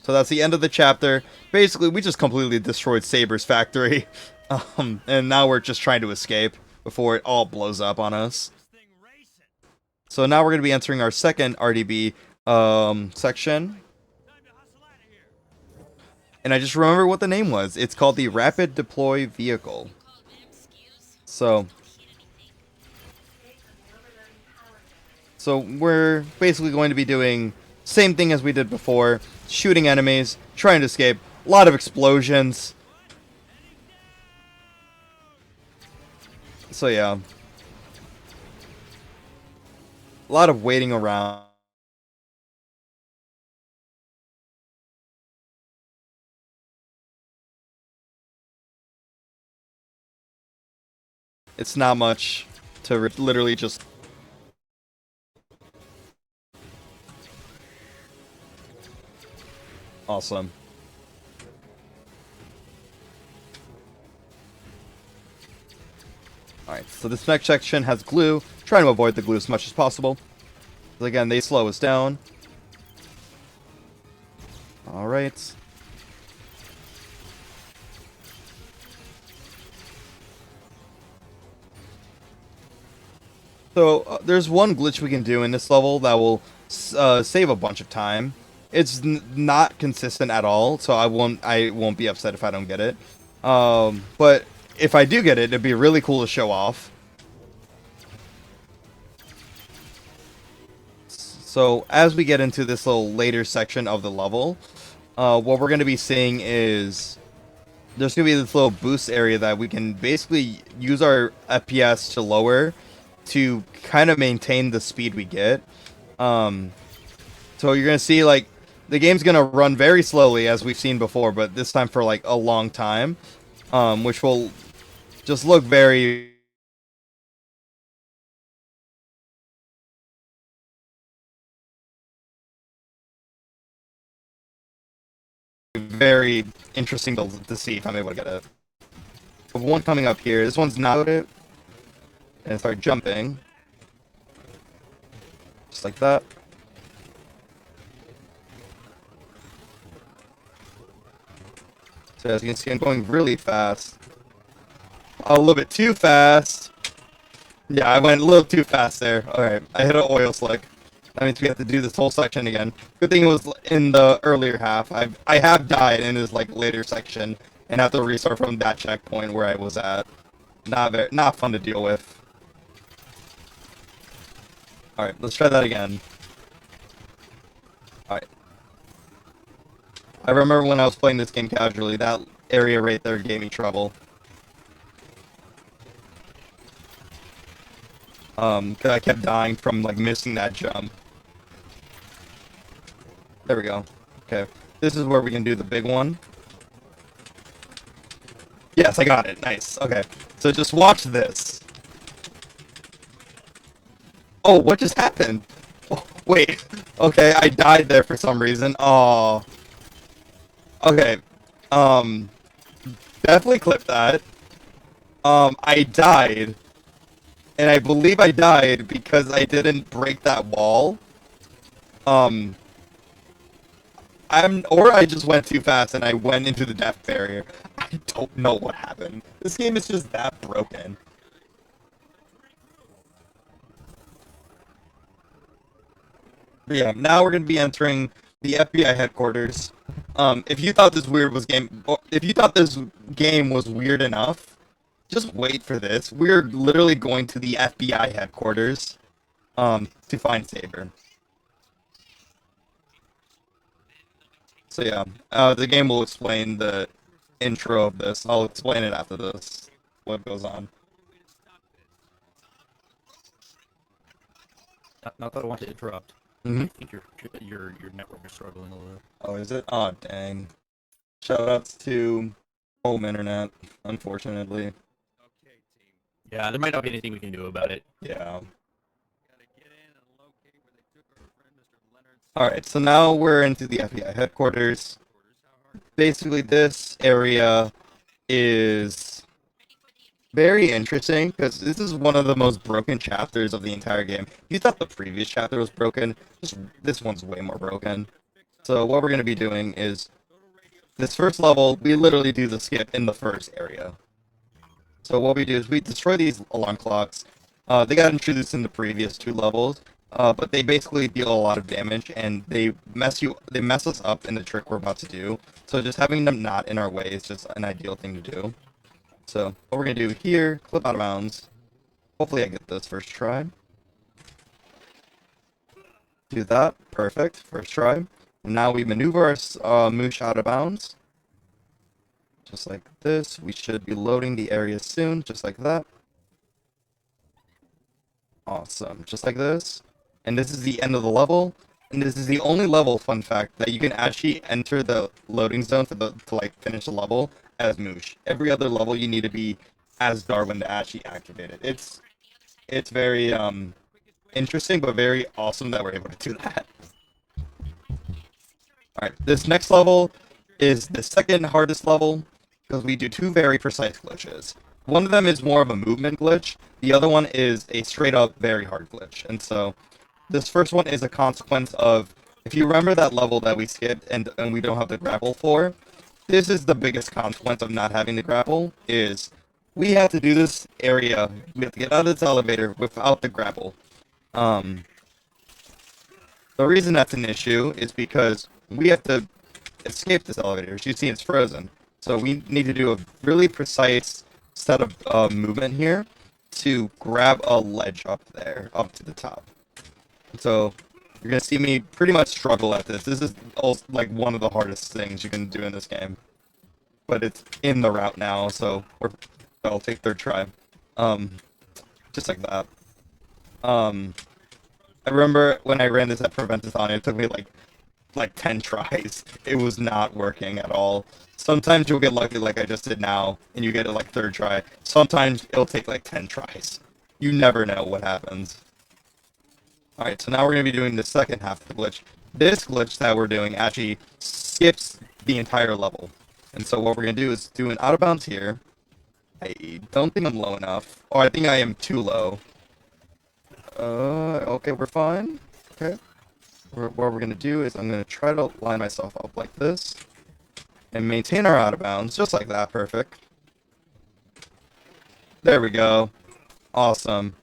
So that's the end of the chapter. Basically, we just completely destroyed Saber's factory. And now we're just trying to escape before it all blows up on us. So now we're going to be entering our second RDB section. And I just remember what the name was. It's called the Rapid Deploy Vehicle. So we're basically going to be doing same thing as we did before. Shooting enemies, trying to escape. A lot of explosions. So yeah. A lot of waiting around. It's not much to literally just... Awesome. Alright, so this next section has glue. Trying to avoid the glue as much as possible. Again, they slow us down. All right. So there's one glitch we can do in this level that will save a bunch of time. It's not consistent at all, so I won't be upset if I don't get it. But if I do get it, it'd be really cool to show off. So as we get into this little later section of the level, what we're going to be seeing is there's going to be this little boost area that we can basically use our FPS to lower to kind of maintain the speed we get. So you're going to see, like, the game's going to run very slowly, as we've seen before, but this time for, like, a long time, which will just look very interesting to see if I'm able to get it. So one coming up here, this one's not it, and start jumping, just like that. So as you can see, I'm going really fast. A little bit too fast. Yeah, I went a little too fast there. Alright, I hit an oil slick. That means we have to do this whole section again. Good thing it was in the earlier half. I have died in this like later section and have to restart from that checkpoint where I was at. Not fun to deal with. Alright, let's try that again. Alright. I remember when I was playing this game casually, that area right there gave me trouble. 'Cause I kept dying from like missing that jump. There we go. Okay. This is where we can do the big one. Yes, I got it. Nice. Okay. So just watch this. Oh, what just happened? Oh, wait. Okay, I died there for some reason. Oh. Okay. Definitely clip that. I died. And I believe I died because I didn't break that wall. Or I just went too fast and I went into the death barrier. I don't know what happened. This game is just that broken. But yeah, now we're gonna be entering the FBI headquarters. If you thought this game was weird enough, just wait for this. We're literally going to the FBI headquarters, to find Saber. So yeah, the game will explain the intro of this. I'll explain it after this, what goes on. Not that I want to interrupt. Mm-hmm. I think your network is struggling a little. Oh, is it? Oh, dang. Shoutouts to home internet, unfortunately. Okay, team. Yeah, there might not be anything we can do about it. Yeah. Gotta get in and locate where they took our friend Mr. Leonard's Alright, so now we're into the FBI headquarters. Basically, this area is very interesting because this is one of the most broken chapters of the entire game. If you thought the previous chapter was broken, this one's way more broken. So what we're going to be doing is, this first level, we literally do the skip in the first area. So what we do is we destroy these alarm clocks. They got introduced in the previous two levels, but they basically deal a lot of damage and they mess us up in the trick we're about to do. So just having them not in our way is just an ideal thing to do. So what we're gonna do here, clip out of bounds. Hopefully I get this first try. Do that, perfect, first try. Now we maneuver our moosh out of bounds. Just like this. We should be loading the area soon, just like that. Awesome, just like this. And this is the end of the level. And this is the only level, fun fact, that you can actually enter the loading zone to like finish the level as Moosh. Every other level you need to be as Darwin to actually activate it. It's very interesting, but very awesome that we're able to do that. Alright, this next level is the second hardest level, because we do two very precise glitches. One of them is more of a movement glitch, the other one is a straight up very hard glitch. And so, this first one is a consequence of, if you remember that level that we skipped and we don't have the grapple for, this is the biggest consequence of not having the grapple, is we have to do this area, we have to get out of this elevator without the grapple. Um, the reason that's an issue is because we have to escape this elevator. As you see, it's frozen. So we need to do a really precise set of movement here to grab a ledge up there, up to the top. So you're gonna see me pretty much struggle at this. This is also, like, one of the hardest things you can do in this game. But it's in the route now, so I'll take third try. Just like that. I remember when I ran this at Preventathon, it took me like 10 tries. It was not working at all. Sometimes you'll get lucky like I just did now, and you get it like third try. Sometimes it'll take like 10 tries. You never know what happens. Alright, so now we're going to be doing the second half of the glitch. This glitch that we're doing actually skips the entire level. And so what we're going to do is do an out of bounds here. I don't think I'm low enough. Oh, I think I am too low. Okay, we're fine. Okay. What we're going to do is I'm going to try to line myself up like this. And maintain our out of bounds, just like that. Perfect. There we go. Awesome.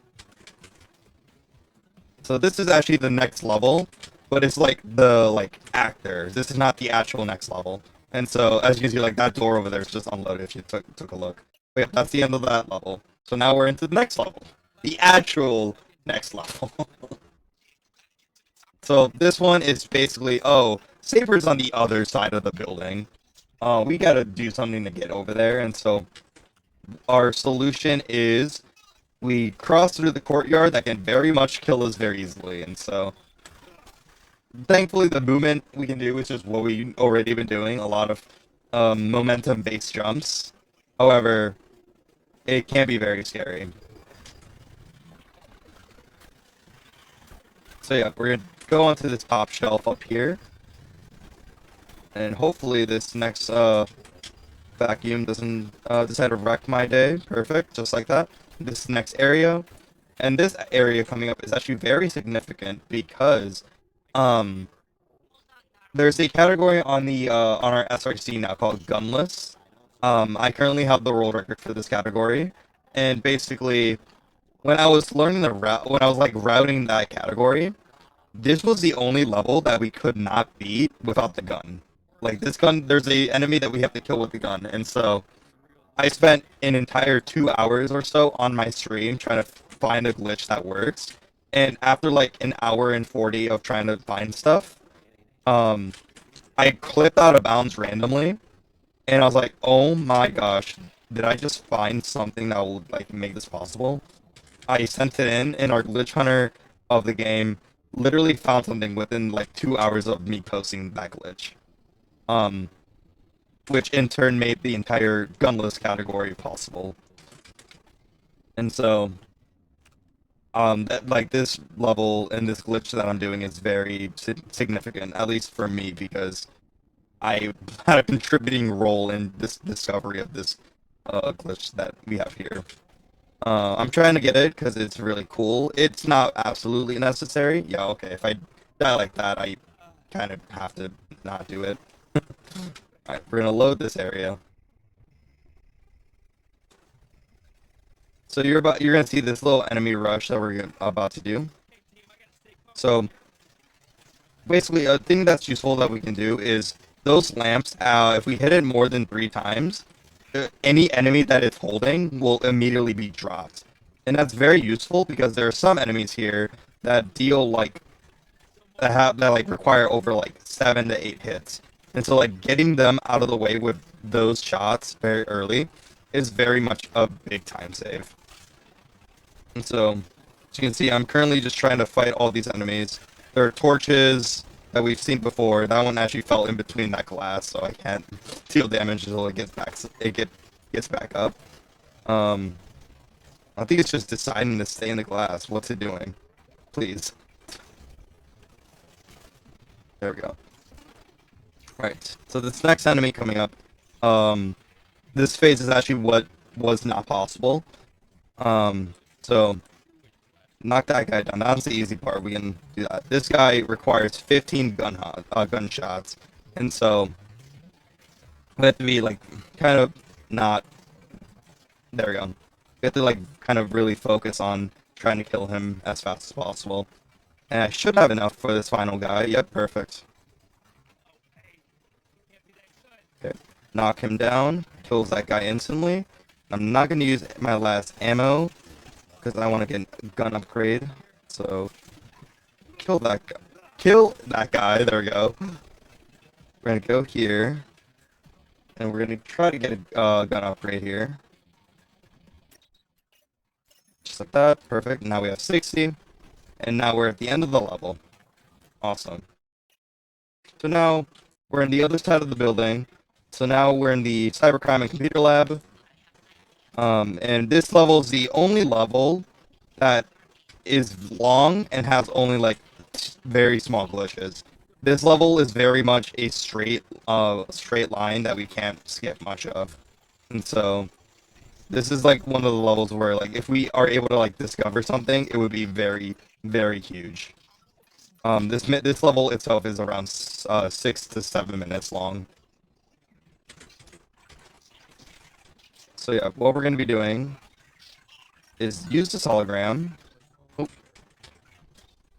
So this is actually the next level, but it's like the actor. This is not the actual next level. And so as you can see, like that door over there is just unloaded if you took a look. But yeah, that's the end of that level. So now we're into the next level. The actual next level. So this one is basically, oh, Saber's on the other side of the building. We gotta do something to get over there, and so our solution is we cross through the courtyard that can very much kill us very easily, and so thankfully the movement we can do is just what we've already been doing, a lot of momentum-based jumps. However, it can be very scary. So yeah, we're gonna go onto this top shelf up here. And hopefully this next vacuum doesn't decide to wreck my day. Perfect, just like that. This next area. And this area coming up is actually very significant because there's a category on the on our SRC now called gunless. I currently have the world record for this category. And basically, when I was learning the route, when I was like routing that category, this was the only level that we could not beat without the gun. Like, this gun, there's a enemy that we have to kill with the gun, and so I spent an entire 2 hours or so on my stream trying to find a glitch that works, and after like an hour and 40 of trying to find stuff, I clipped out of bounds randomly, and I was like, oh my gosh, did I just find something that will like make this possible? I sent it in, and our glitch hunter of the game literally found something within like 2 hours of me posting that glitch. Which in turn made the entire gunless category possible. And so, that, like, this level and this glitch that I'm doing is very significant, at least for me, because I had a contributing role in this discovery of this glitch that we have here. I'm trying to get it because it's really cool. It's not absolutely necessary. Yeah, okay, if I die like that, I kind of have to not do it. Alright, we're gonna load this area. So you're gonna see this little enemy rush that we're about to do. So basically, a thing that's useful that we can do is those lamps. If we hit it more than 3 times, any enemy that it's holding will immediately be dropped, and that's very useful because there are some enemies here that deal like that like require over like 7 to 8 hits. And so, like, getting them out of the way with those shots very early is very much a big time save. And so, as you can see, I'm currently just trying to fight all these enemies. There are torches that we've seen before. That one actually fell in between that glass, so I can't deal damage until it gets back. Gets back up. I think it's just deciding to stay in the glass. What's it doing? Please. There we go. Right, so this next enemy coming up, this phase is actually what was not possible. So knock that guy down. That's the easy part. We can do that. This guy requires 15 gunshots, and so we have to be like kind of not. There we go. We have to like kind of really focus on trying to kill him as fast as possible. And I should have enough for this final guy. Yep, perfect. Okay, knock him down. Kills that guy instantly. I'm not gonna use my last ammo because I want to get a gun upgrade. So kill that guy. Kill that guy. There we go. We're gonna go here, and we're gonna try to get a gun upgrade here. Just like that. Perfect. Now we have 60, and now we're at the end of the level. Awesome. So now we're in the other side of the building. So now we're in the cybercrime and computer lab. And this level is the only level that is long and has only like very small glitches. This level is very much a straight line that we can't skip much of. And so this is like one of the levels where like if we are able to like discover something, it would be very, very huge. This level itself is around 6 to 7 minutes long. So yeah, what we're gonna be doing is use this hologram. Oh,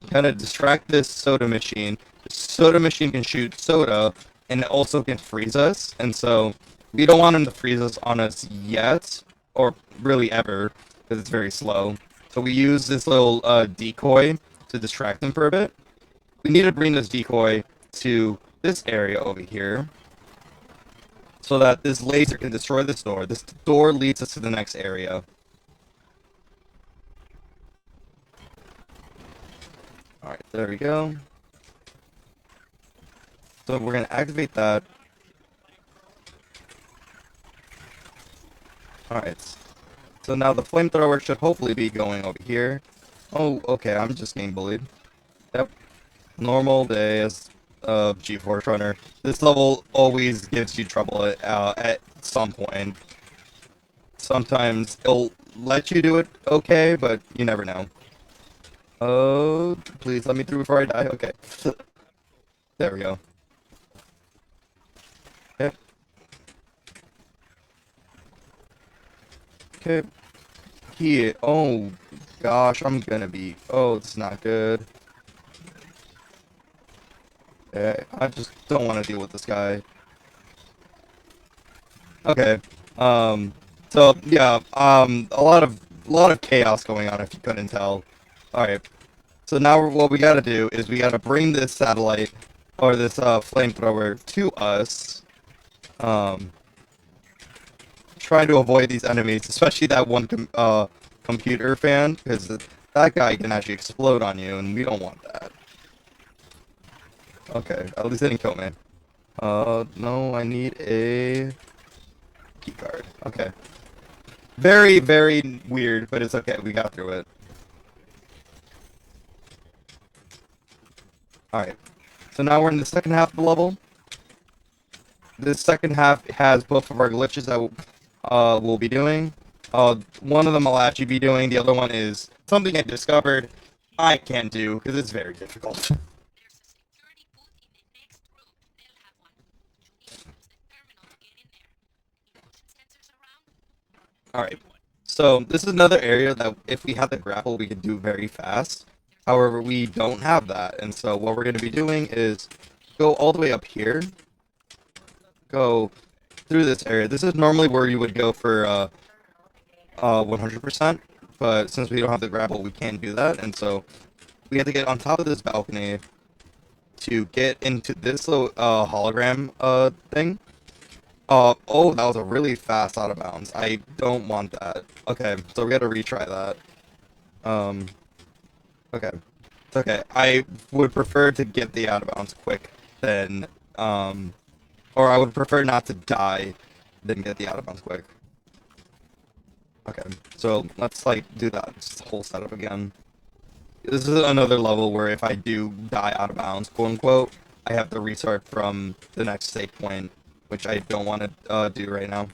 kind of distract this soda machine. The soda machine can shoot soda, and it also can freeze us. And so we don't want him to freeze us on us yet, or really ever, because it's very slow. So we use this little decoy to distract him for a bit. We need to bring this decoy to this area over here, so that this laser can destroy this door. This door leads us to the next area. Alright, there we go. So we're going to activate that. Alright. So now the flamethrower should hopefully be going over here. Oh, okay, I'm just getting bullied. Yep. Normal day as G-Force Runner. This level always gives you trouble at some point. Sometimes it'll let you do it okay, but you never know. Oh, please let me through before I die. Okay. There we go. Okay. Okay. Here. Oh, gosh, I'm gonna be... Oh, it's not good. Okay, I just don't want to deal with this guy. Okay. So yeah, a lot of chaos going on if you couldn't tell. Alright. So now what we gotta do is we gotta bring this satellite or this flamethrower to us. Trying to avoid these enemies, especially that one computer fan, because that guy can actually explode on you, and we don't want that. Okay, at least they didn't kill me. No, I need a keycard. Okay. Very, very weird, but it's okay. We got through it. Alright. So now we're in the second half of the level. This second half has both of our glitches that we'll be doing. One of them I'll actually be doing. The other one is something I discovered I can't do because it's very difficult. There's a security booth in the next room. They'll have one. You need to use the terminal to get in there. Any motion sensors around? Alright. So this is another area that if we had the grapple, we could do very fast. However, we don't have that. And so what we're going to be doing is go all the way up here. Go through this area. This is normally where you would go for 100%, but since we don't have the grapple, we can't do that, and so we have to get on top of this balcony to get into this little hologram thing. Oh, that was a really fast out of bounds. I don't want that. Okay, so we gotta retry that. Okay. It's okay. I would prefer to get the out of bounds quick than or I would prefer not to die than get the out of bounds quick. Okay, so let's like do that whole setup again. This is another level where if I do die out of bounds, quote unquote, I have to restart from the next save point, which I don't want to do right now.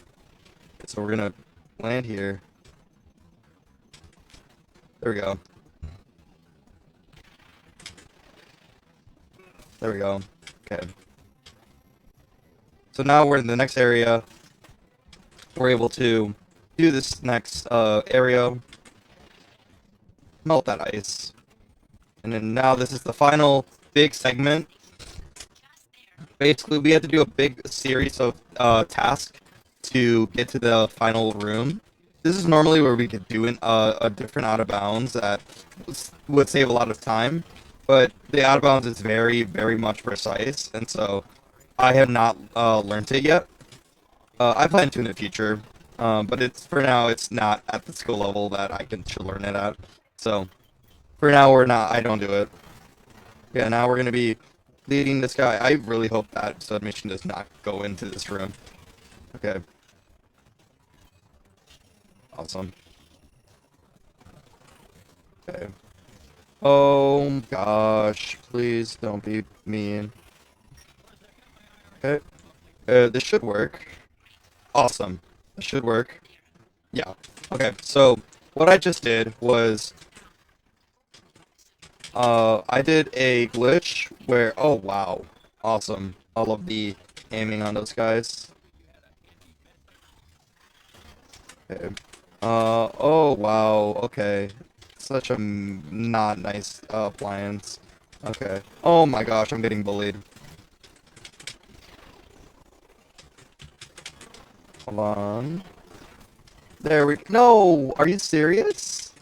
So we're gonna land here. There we go. There we go. Okay. So now we're in the next area. We're able to do this next area. Melt that ice. And then now this is the final big segment. Basically, we had to do a big series of tasks to get to the final room. This is normally where we could do a different out of bounds that would save a lot of time, but the out of bounds is very, very much precise, and so I have not learned it yet. I plan to in the future, but it's for now it's not at the skill level that should learn it at. So for now we're not. I don't do it. Yeah, now we're gonna be leading this guy. I really hope that submission does not go into this room. Okay. Awesome. Okay. Oh gosh, please don't be mean. Okay. This should work. Awesome. This should work. Yeah. Okay, so what I just did was I did a glitch where, oh wow, awesome. I love the aiming on those guys. Okay. Oh wow, okay. Such a not nice appliance. Okay. Oh my gosh, I'm getting bullied. Hold on. There we No! Are you serious?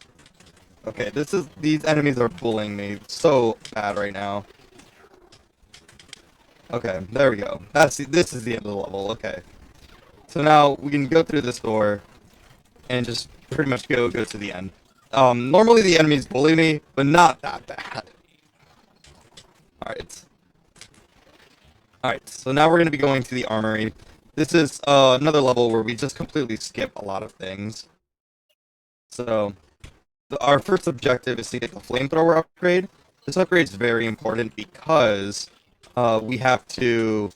Okay, these enemies are bullying me so bad right now. Okay, there we go. This is the end of the level, okay. So now we can go through this door and just pretty much go to the end. Normally the enemies bully me, but not that bad. Alright. Alright, so now we're gonna be going to the armory. This is another level where we just completely skip a lot of things. So our first objective is to get the flamethrower upgrade. This upgrade is very important because we have to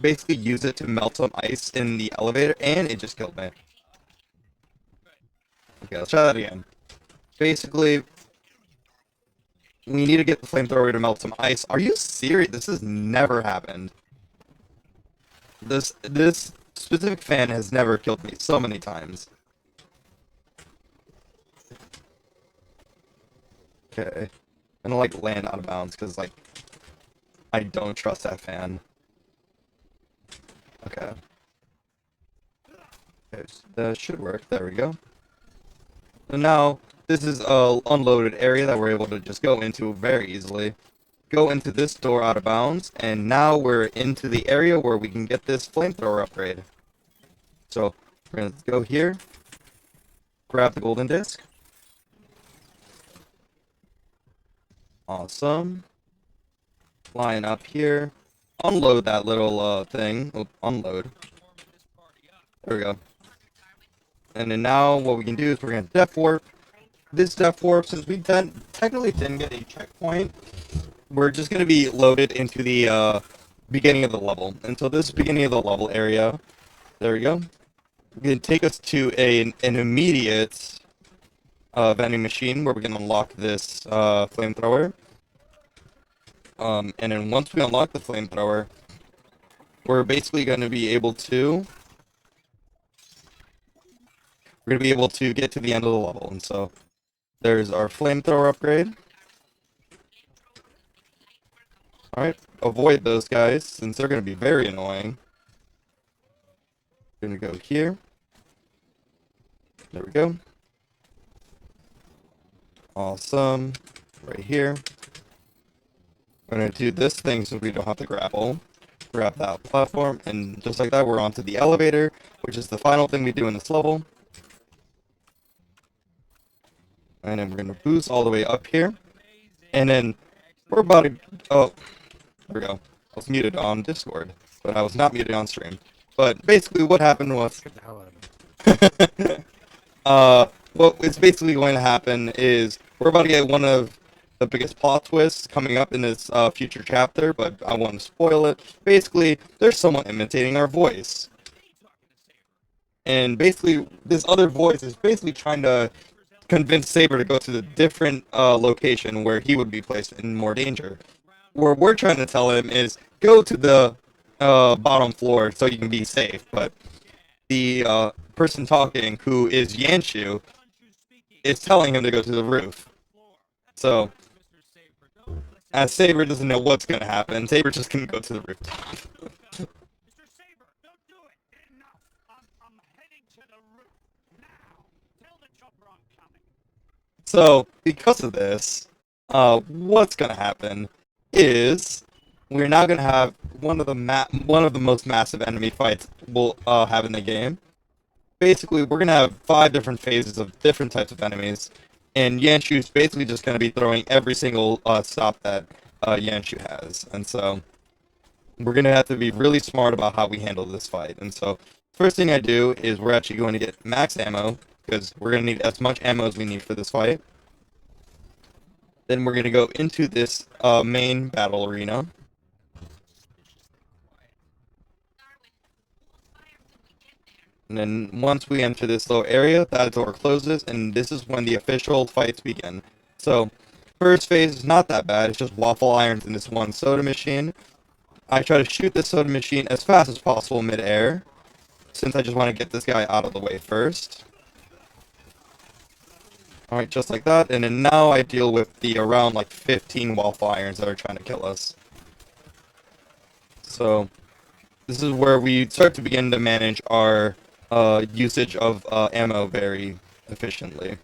basically use it to melt some ice in the elevator, and it just killed me. Okay, let's try that again. Basically, we need to get the flamethrower to melt some ice. Are you serious? This has never happened. This specific fan has never killed me so many times. Okay. I'm gonna like land out of bounds because like I don't trust that fan. Okay. That should work. There we go. So now this is a unloaded area that we're able to just go into very easily. Go into this door out of bounds, and now we're into the area where we can get this flamethrower upgrade. So we're gonna go here, grab the golden disc. Awesome. Line up here. Unload that little thing. Oh, unload. There we go. And then now what we can do is we're gonna depth warp. This depth warp, since we technically didn't get a checkpoint, we're just gonna be loaded into the beginning of the level. And so this beginning of the level area, there we go. It's gonna take us to an immediate vending machine where we can unlock this flamethrower. And then once we unlock the flamethrower, we're basically going to be able to get to the end of the level. And so there's our flamethrower upgrade. Alright, avoid those guys since they're going to be very annoying. We're going to go here. There we go. Awesome. Right here. We're going to do this thing so we don't have to grapple. Grab that platform, and just like that, we're onto the elevator, which is the final thing we do in this level. And then we're going to boost all the way up here. And then we're about to... Oh, there we go. I was muted on Discord, but I was not muted on stream. But basically what happened was... what is basically going to happen is we're about to get one of the biggest plot twists coming up in this future chapter, but I want to spoil it. Basically, there's someone imitating our voice. And basically, this other voice is basically trying to convince Saber to go to the different location where he would be placed in more danger. where we're trying to tell him is go to the bottom floor so you can be safe. But the person talking, who is Yanshu, is telling him to go to the roof. So, as Saber doesn't know what's going to happen, Saber's just going to go to the rooftop. Mr. Saber, don't do it! Enough! I'm heading to the roof now! Tell the chopper I'm coming! So, because of this, what's going to happen is we're now going to have one of the most massive enemy fights we'll have in the game. Basically, we're going to have 5 different phases of different types of enemies, and Yanshu's basically just going to be throwing every single stop that Yanshu has. And so, we're going to have to be really smart about how we handle this fight. And so, first thing I do is we're actually going to get max ammo, because we're going to need as much ammo as we need for this fight. Then we're going to go into this main battle arena. And then once we enter this little area, that door closes, and this is when the official fights begin. So, first phase is not that bad, it's just waffle irons in this one soda machine. I try to shoot this soda machine as fast as possible mid-air, since I just want to get this guy out of the way first. Alright, just like that, and then now I deal with the around like 15 waffle irons that are trying to kill us. So, this is where we start to begin to manage our usage of ammo very efficiently.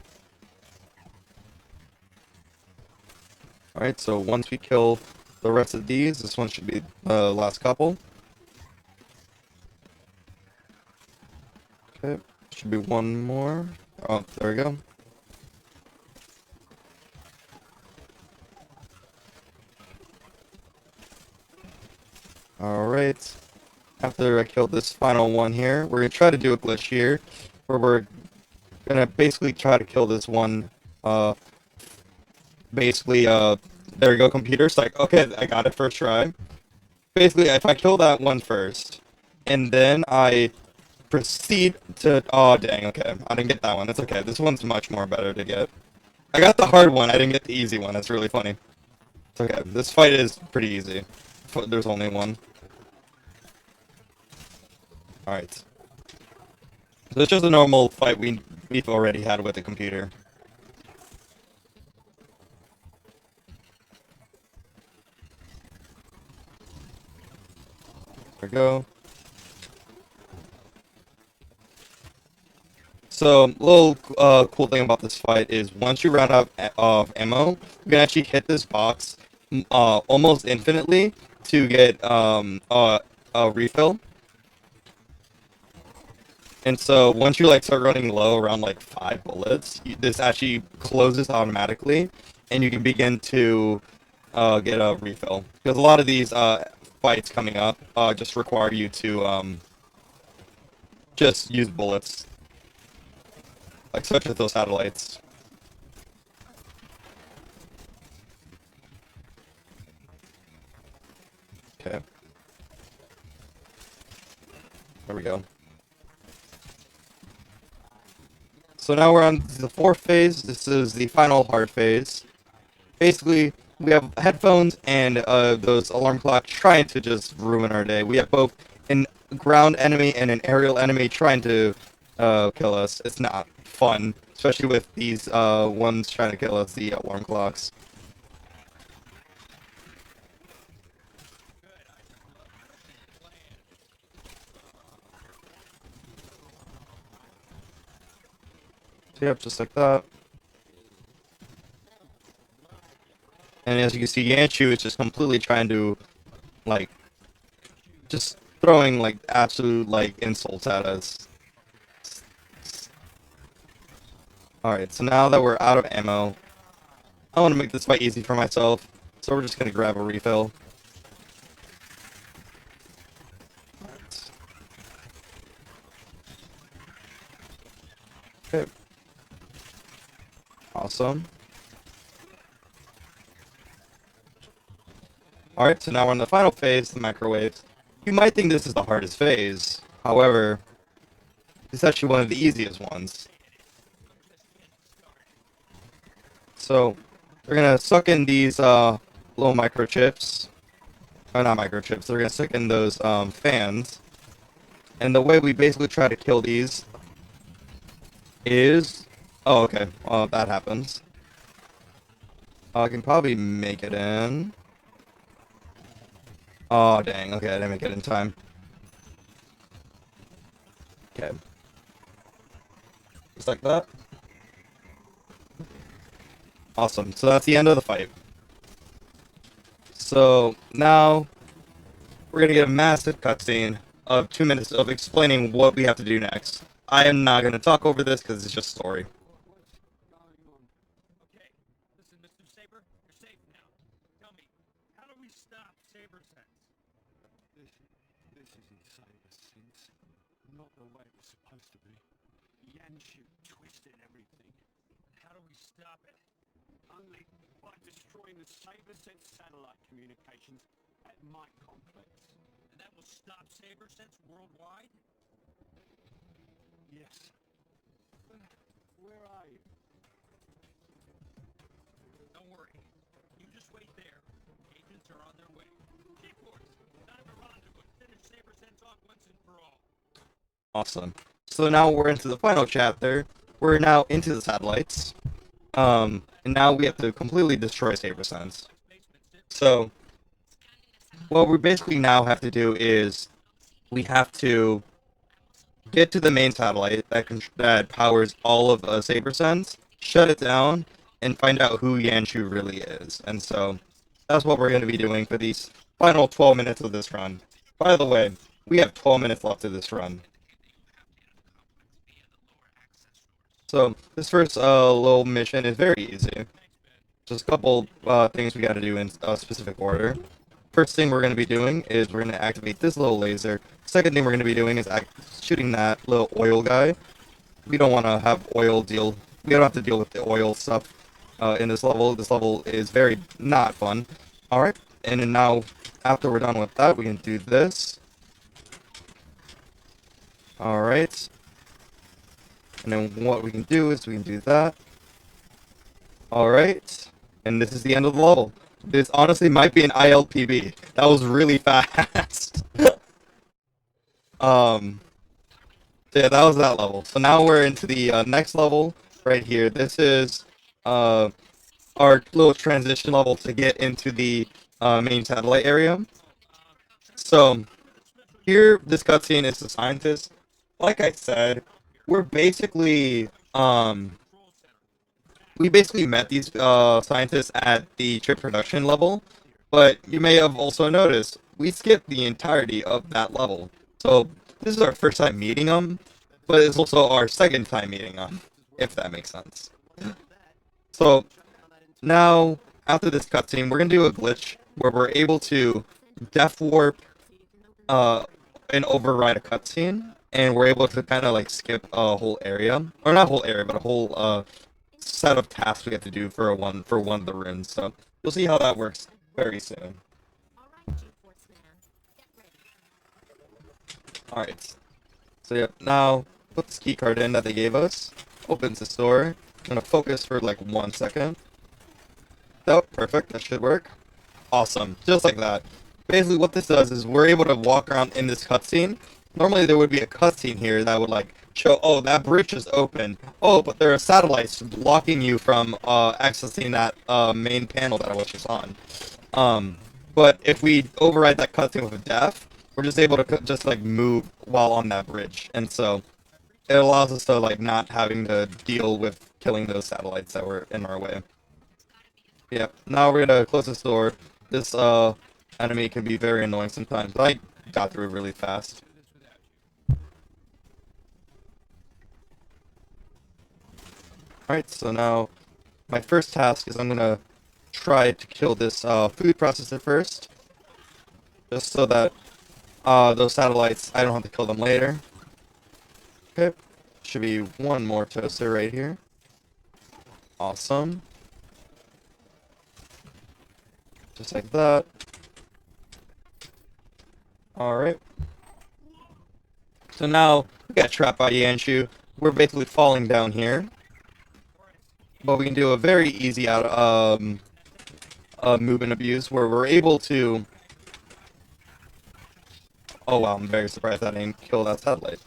Alright, so once we kill the rest of these, this one should be the last couple. Okay, should be one more. Oh, there we go. Alright. After I kill this final one here, we're going to try to do a glitch here, where we're going to basically try to kill this one, there we go, computer. It's like, okay, I got it first try. Basically, if I kill that one first, and then I proceed to, oh dang, okay, I didn't get that one, that's okay, this one's much more better to get. I got the hard one, I didn't get the easy one, that's really funny. It's okay, this fight is pretty easy. There's only one. Alright. So it's just a normal fight we've already had with the computer. There we go. So, a little cool thing about this fight is once you run out of ammo, you can actually hit this box almost infinitely to get a refill. And so once you like start running low around like 5 bullets, this actually closes automatically, and you can begin to get a refill. Because a lot of these fights coming up just require you to just use bullets. Like such as those satellites. Okay. There we go. So now we're on the 4th phase. This is the final hard phase. Basically, we have headphones and those alarm clocks trying to just ruin our day. We have both an ground enemy and an aerial enemy trying to kill us. It's not fun, especially with these ones trying to kill us, the alarm clocks. So yep, just like that. And as you can see, Yanchu is just completely trying to, like, just throwing, like, absolute, like, insults at us. Alright, so now that we're out of ammo, I want to make this fight easy for myself, so we're just going to grab a refill. Alright. Okay. Awesome. Alright, so now we're in the final phase, the microwaves. You might think this is the hardest phase, however, it's actually one of the easiest ones. So, we're gonna suck in these little microchips. Or not microchips, they're gonna stick in those fans. And the way we basically try to kill these is... Oh, okay. That happens. I can probably make it in. Oh, dang. Okay, I didn't make it in time. Okay. Just like that. Awesome. So that's the end of the fight. So now we're gonna get a massive cutscene of 2 minutes of explaining what we have to do next. I am not gonna talk over this because it's just story. Okay, listen, Mr. Saber, you're safe now. Tell me, how do we stop Saber Sense? This isn't Cyber Sense. Not the way it's supposed to be. Yanshu twisted everything. How do we stop it? Only by destroying the Cyber Sense satellite communications at my complex. And that will stop Saber Sense worldwide? Yes. Where are you? Don't worry. You just wait there. Agents are on their way. G-Force, time to rendezvous and finish Saber Sense off once and for all. Awesome. So now we're into the final chapter. We're now into the satellites. And now we have to completely destroy SaberSense. So, what we basically now have to do is we have to get to the main satellite that powers all of SaberSense, shut it down, and find out who Yanshu really is. And so, that's what we're going to be doing for these final 12 minutes of this run. By the way, we have 12 minutes left of this run. So, this first little mission is very easy. Just a couple things we gotta do in a specific order. First thing we're gonna be doing is we're gonna activate this little laser. Second thing we're gonna be doing is shooting that little oil guy. We don't want to have oil deal. We don't have to deal with the oil stuff in this level. This level is very not fun. Alright, and then now, after we're done with that, we can do this. Alright. And then what we can do is we can do that. Alright. And this is the end of the level. This honestly might be an ILPB. That was really fast. So yeah, that was that level. So now we're into the next level right here. This is our little transition level to get into the main satellite area. So here, this cutscene is the scientist. Like I said, we're basically we basically met these scientists at the chip production level, but you may have also noticed we skipped the entirety of that level. So this is our first time meeting them, but it's also our second time meeting them, if that makes sense. So now, after this cutscene, we're gonna do a glitch where we're able to def warp and override a cutscene, and we're able to kind of like skip a whole area, or not a whole area, but a whole set of tasks we have to do for one of the runes. So you'll see how that works very soon. Alright. So yeah, now put this key card in that they gave us. Opens the store. I'm gonna focus for like 1 second. Oh, perfect. That should work. Awesome. Just like that. Basically what this does is we're able to walk around in this cutscene. Normally there would be a cutscene here that would like show, oh, that bridge is open. Oh, but there are satellites blocking you from accessing that main panel that I was just on. But if we override that cutscene with a def, we're just able to just like move while on that bridge. And so it allows us to like not having to deal with killing those satellites that were in our way. Yep, now we're gonna close this door. This enemy can be very annoying sometimes, but I got through it really fast. Alright, so now my first task is I'm gonna try to kill this food processor first. Just so that those satellites, I don't have to kill them later. Okay, should be one more toaster right here. Awesome. Just like that. Alright. So now, we got trapped by Yanshu. We're basically falling down here. But we can do a very easy movement abuse where we're able to. Oh wow, I'm very surprised I didn't kill that satellite.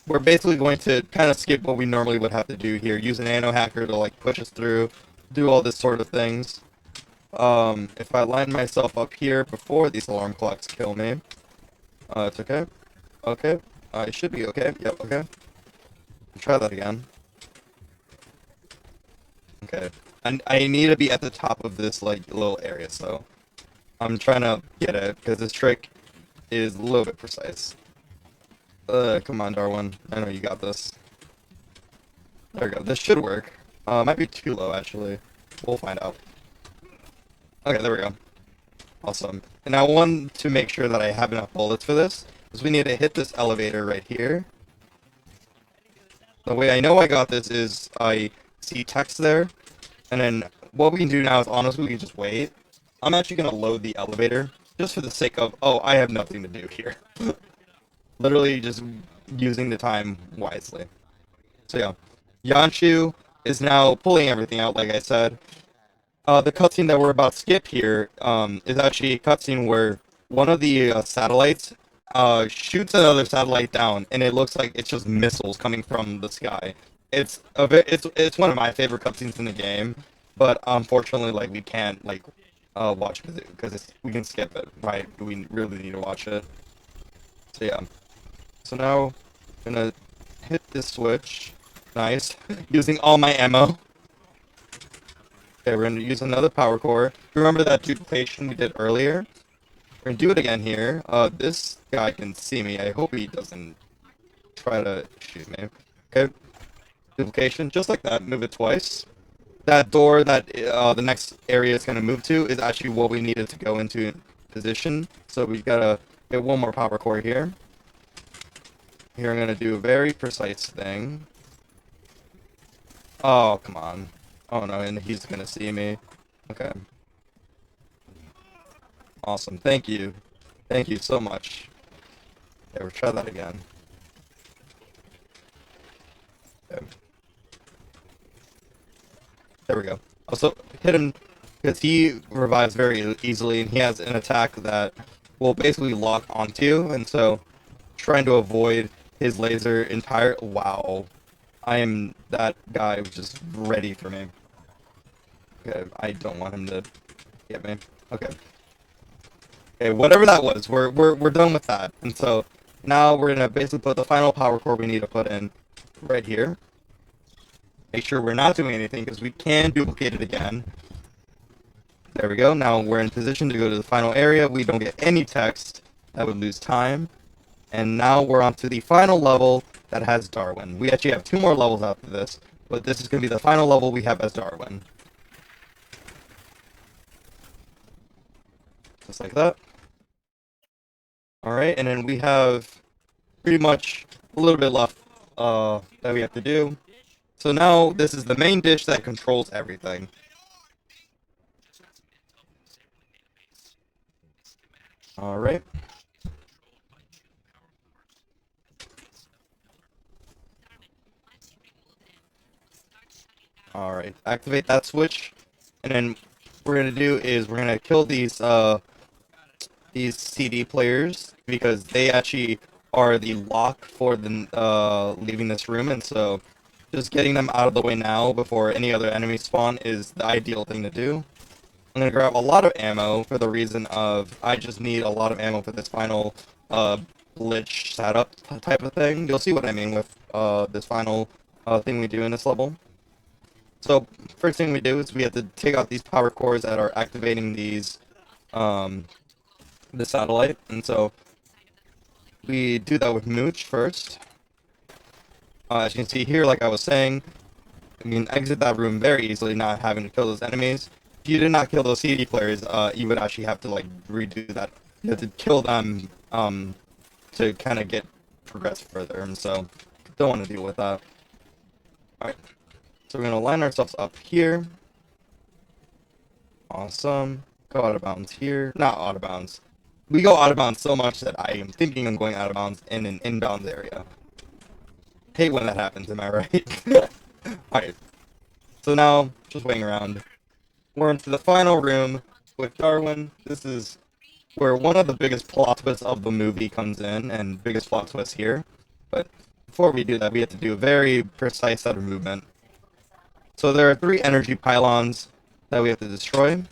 We're basically going to kind of skip what we normally would have to do here, use an nano hacker to like push us through, do all this sort of things. If I line myself up here before these alarm clocks kill me, it's okay. Okay, it should be okay. Yep, okay. Try that again. Okay, and I need to be at the top of this like little area, so I'm trying to get it because this trick is a little bit precise. Come on, Darwin. I know you got this. There we go. This should work. Might be too low, actually. We'll find out. Okay, there we go. Awesome. And I want to make sure that I have enough bullets for this, because we need to hit this elevator right here. The way I know I got this is I see text there, and then what we can do now is honestly we can just wait. I'm actually going to load the elevator, just for the sake of, oh, I have nothing to do here. Literally just using the time wisely. So yeah, Yanshu is now pulling everything out, like I said. The cutscene that we're about to skip here is actually a cutscene where one of the satellites shoots another satellite down, and it looks like it's just missiles coming from the sky. It's one of my favorite cutscenes in the game, but unfortunately, like we can't like watch it because we can skip it, right? We really need to watch it. So yeah. So now I'm gonna hit this switch. Nice. Using all my ammo. Okay, we're gonna use another power core. Remember that duplication we did earlier? We're gonna do it again here. This guy can see me. I hope he doesn't try to shoot me. Okay. Duplication, just like that. Move it twice. That door that the next area is gonna move to is actually what we needed to go into position. So we've gotta get one more power core here. Here I'm gonna do a very precise thing. Oh, come on. Oh no, and he's gonna see me. Okay. Awesome. Thank you. Thank you so much. Okay, we'll try that again. Okay. There we go. Also, hit him because he revives very easily, and he has an attack that will basically lock onto you, and so trying to avoid his laser entire. Wow. I am that guy who's just ready for me. Okay, I don't want him to get me. Okay. Okay, whatever that was, we're done with that. And so now we're gonna basically put the final power core we need to put in right here. Make sure we're not doing anything because we can duplicate it again. There we go. Now we're in position to go to the final area. We don't get any text. That would lose time. And now we're on to the final level that has Darwin. We actually have 2 more levels after this, but this is going to be the final level we have as Darwin. Just like that. Alright, and then we have pretty much a little bit left that we have to do. So now this is the main dish that controls everything. Alright. Alright, activate that switch, and then what we're gonna do is we're gonna kill these CD players because they actually are the lock for the leaving this room, and so just getting them out of the way now before any other enemies spawn is the ideal thing to do. I'm gonna grab a lot of ammo for the reason of I just need a lot of ammo for this final glitch setup type of thing. You'll see what I mean with this final thing we do in this level. So first thing we do is we have to take out these power cores that are activating these the satellite, and so we do that with Mooch first. As you can see here, like I was saying, you can exit that room very easily, not having to kill those enemies. If you did not kill those CD players, you would actually have to like redo that. You have to kill them to kind of get progress further, and so don't want to deal with that. Alright, so we're gonna line ourselves up here. Awesome. Go out of bounds here. Not out of bounds. We go out of bounds so much that I am thinking I'm going out of bounds in an inbounds area. Hate when that happens, am I right? Alright. So now, just waiting around. we're into the final room with Darwin. This is where one of the biggest plot twists of the movie comes in, and biggest plot twist here. But before we do that, we have to do a very precise set of movement. So there are 3 energy pylons that we have to destroy.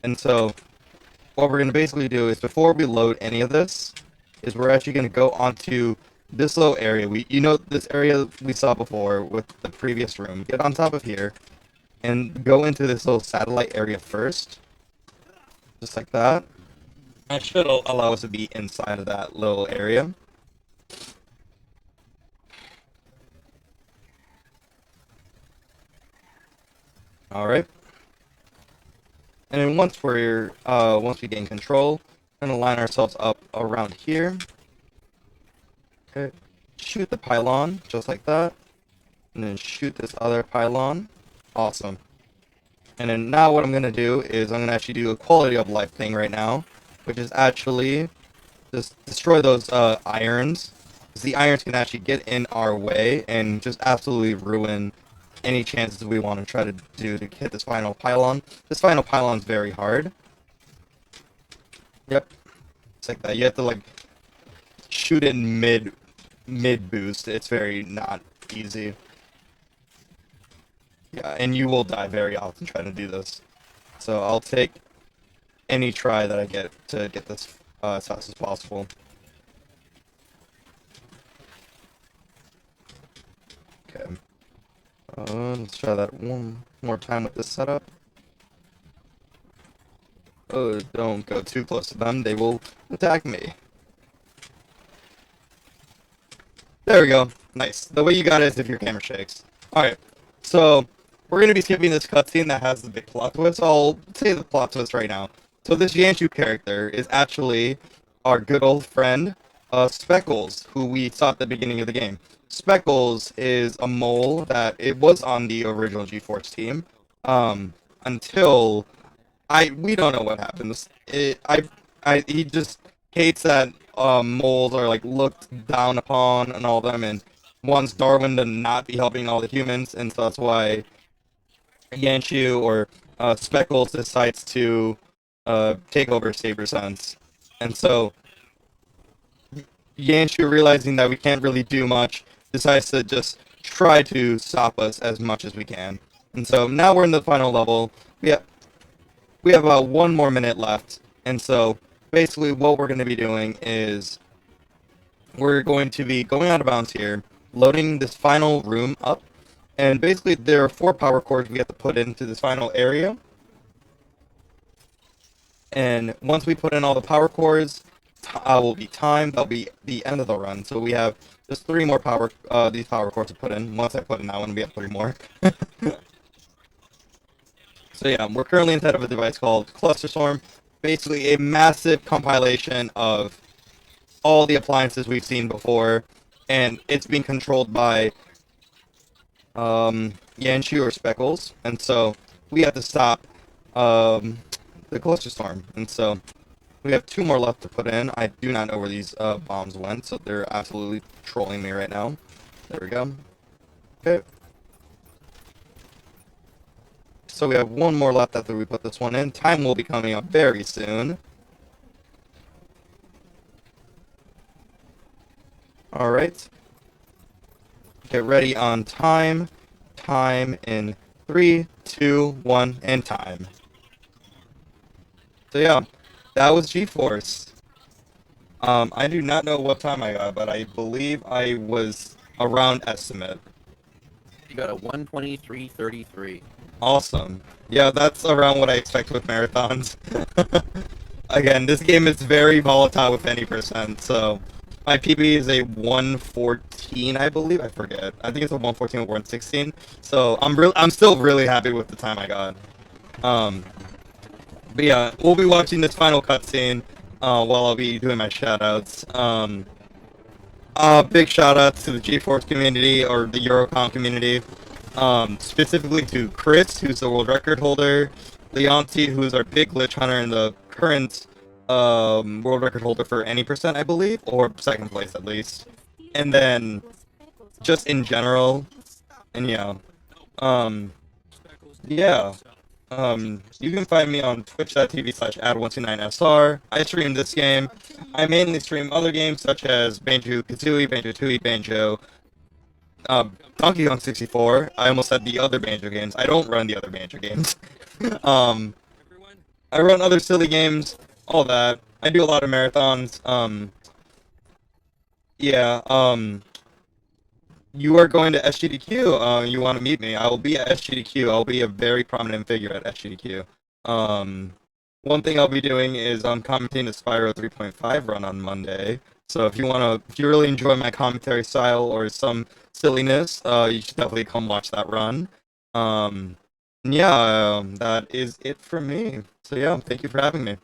And so what we're going to basically do is, before we load any of this, is we're actually going to go onto this little area. You know this area we saw before with the previous room. Get on top of here and go into this little satellite area first. Just like that. That should allow us to be inside of that little area. Alright. And then once we gain control, we're gonna line ourselves up around here. Okay. Shoot the pylon, just like that. And then shoot this other pylon. Awesome. And then now what I'm gonna do is I'm gonna actually do a quality of life thing right now, which is actually just destroy those irons. Because the irons can actually get in our way and just absolutely ruin any chances we want to try to do to hit this final pylon. This final pylon's very hard. Yep. It's like that. You have to like shoot it mid boost. It's very not easy. Yeah, and you will die very often trying to do this. So I'll take any try that I get to get this as fast as possible. Okay. Let's try that one more time with this setup. Oh, don't go too close to them. They will attack me. There we go. Nice. The way you got it is if your camera shakes. Alright. So, we're going to be skipping this cutscene that has the big plot twist. I'll say the plot twist right now. So this Yanshu character is actually our good old friend, Speckles, who we saw at the beginning of the game. Speckles is a mole that it was on the original G-Force team, until we don't know what happens. He just hates that moles are like looked down upon and all of them, and wants Darwin to not be helping all the humans, and so that's why Yanshu or Speckles decides to take over Saber Sense. And so Yanshu, realizing that we can't really do much, decides to just try to stop us as much as we can. And so now we're in the final level. We have about 1 more minute left. And so basically what we're going to be doing is we're going to be going out of bounds here, loading this final room up. And basically there are 4 power cores we have to put into this final area. And once we put in all the power cores, will be timed. That'll be the end of the run. So we have just 3 more these power cores to put in. Once I put in that one, we have 3 more. So yeah, we're currently inside of a device called Cluster Storm. Basically a massive compilation of all the appliances we've seen before, and it's being controlled by Yanshu or Speckles, and so we have to stop the Cluster Storm. And so we have 2 more left to put in. I do not know where these bombs went, so they're absolutely trolling me right now. There we go. Okay. So we have 1 more left after we put this one in. Time will be coming up very soon. Alright. Get ready on time. Time in 3, 2, 1, and time. So yeah, that was G-Force. I do not know what time I got, but I believe I was around estimate. You got a 1:23:33. Awesome. Yeah, that's around what I expect with marathons. Again, this game is very volatile with any percent, so my PB is a 114, I believe. I forget. I think it's a 114 or 116. So I'm still really happy with the time I got. But yeah, we'll be watching this final cutscene while I'll be doing my shoutouts. Big shoutouts to the GeForce community or the Eurocom community. Specifically to Chris, who's the world record holder, Leonti, who's our big glitch hunter and the current world record holder for any percent, I believe, or 2nd place at least. And then just in general, and yeah, yeah. You can find me on twitch.tv/ad129sr. I stream this game. I mainly stream other games such as Banjo-Kazooie, Banjo-Tooie, Banjo, Donkey Kong 64. I almost said the other Banjo games. I don't run the other Banjo games. um, I run other silly games, all that. I do a lot of marathons. Yeah, you are going to SGDQ. You want to meet me? I will be at SGDQ. I'll be a very prominent figure at SGDQ. One thing I'll be doing is commentating the Spyro 3.5 run on Monday. So if you really enjoy my commentary style or some silliness, you should definitely come watch that run. Yeah, that is it for me. So yeah, thank you for having me.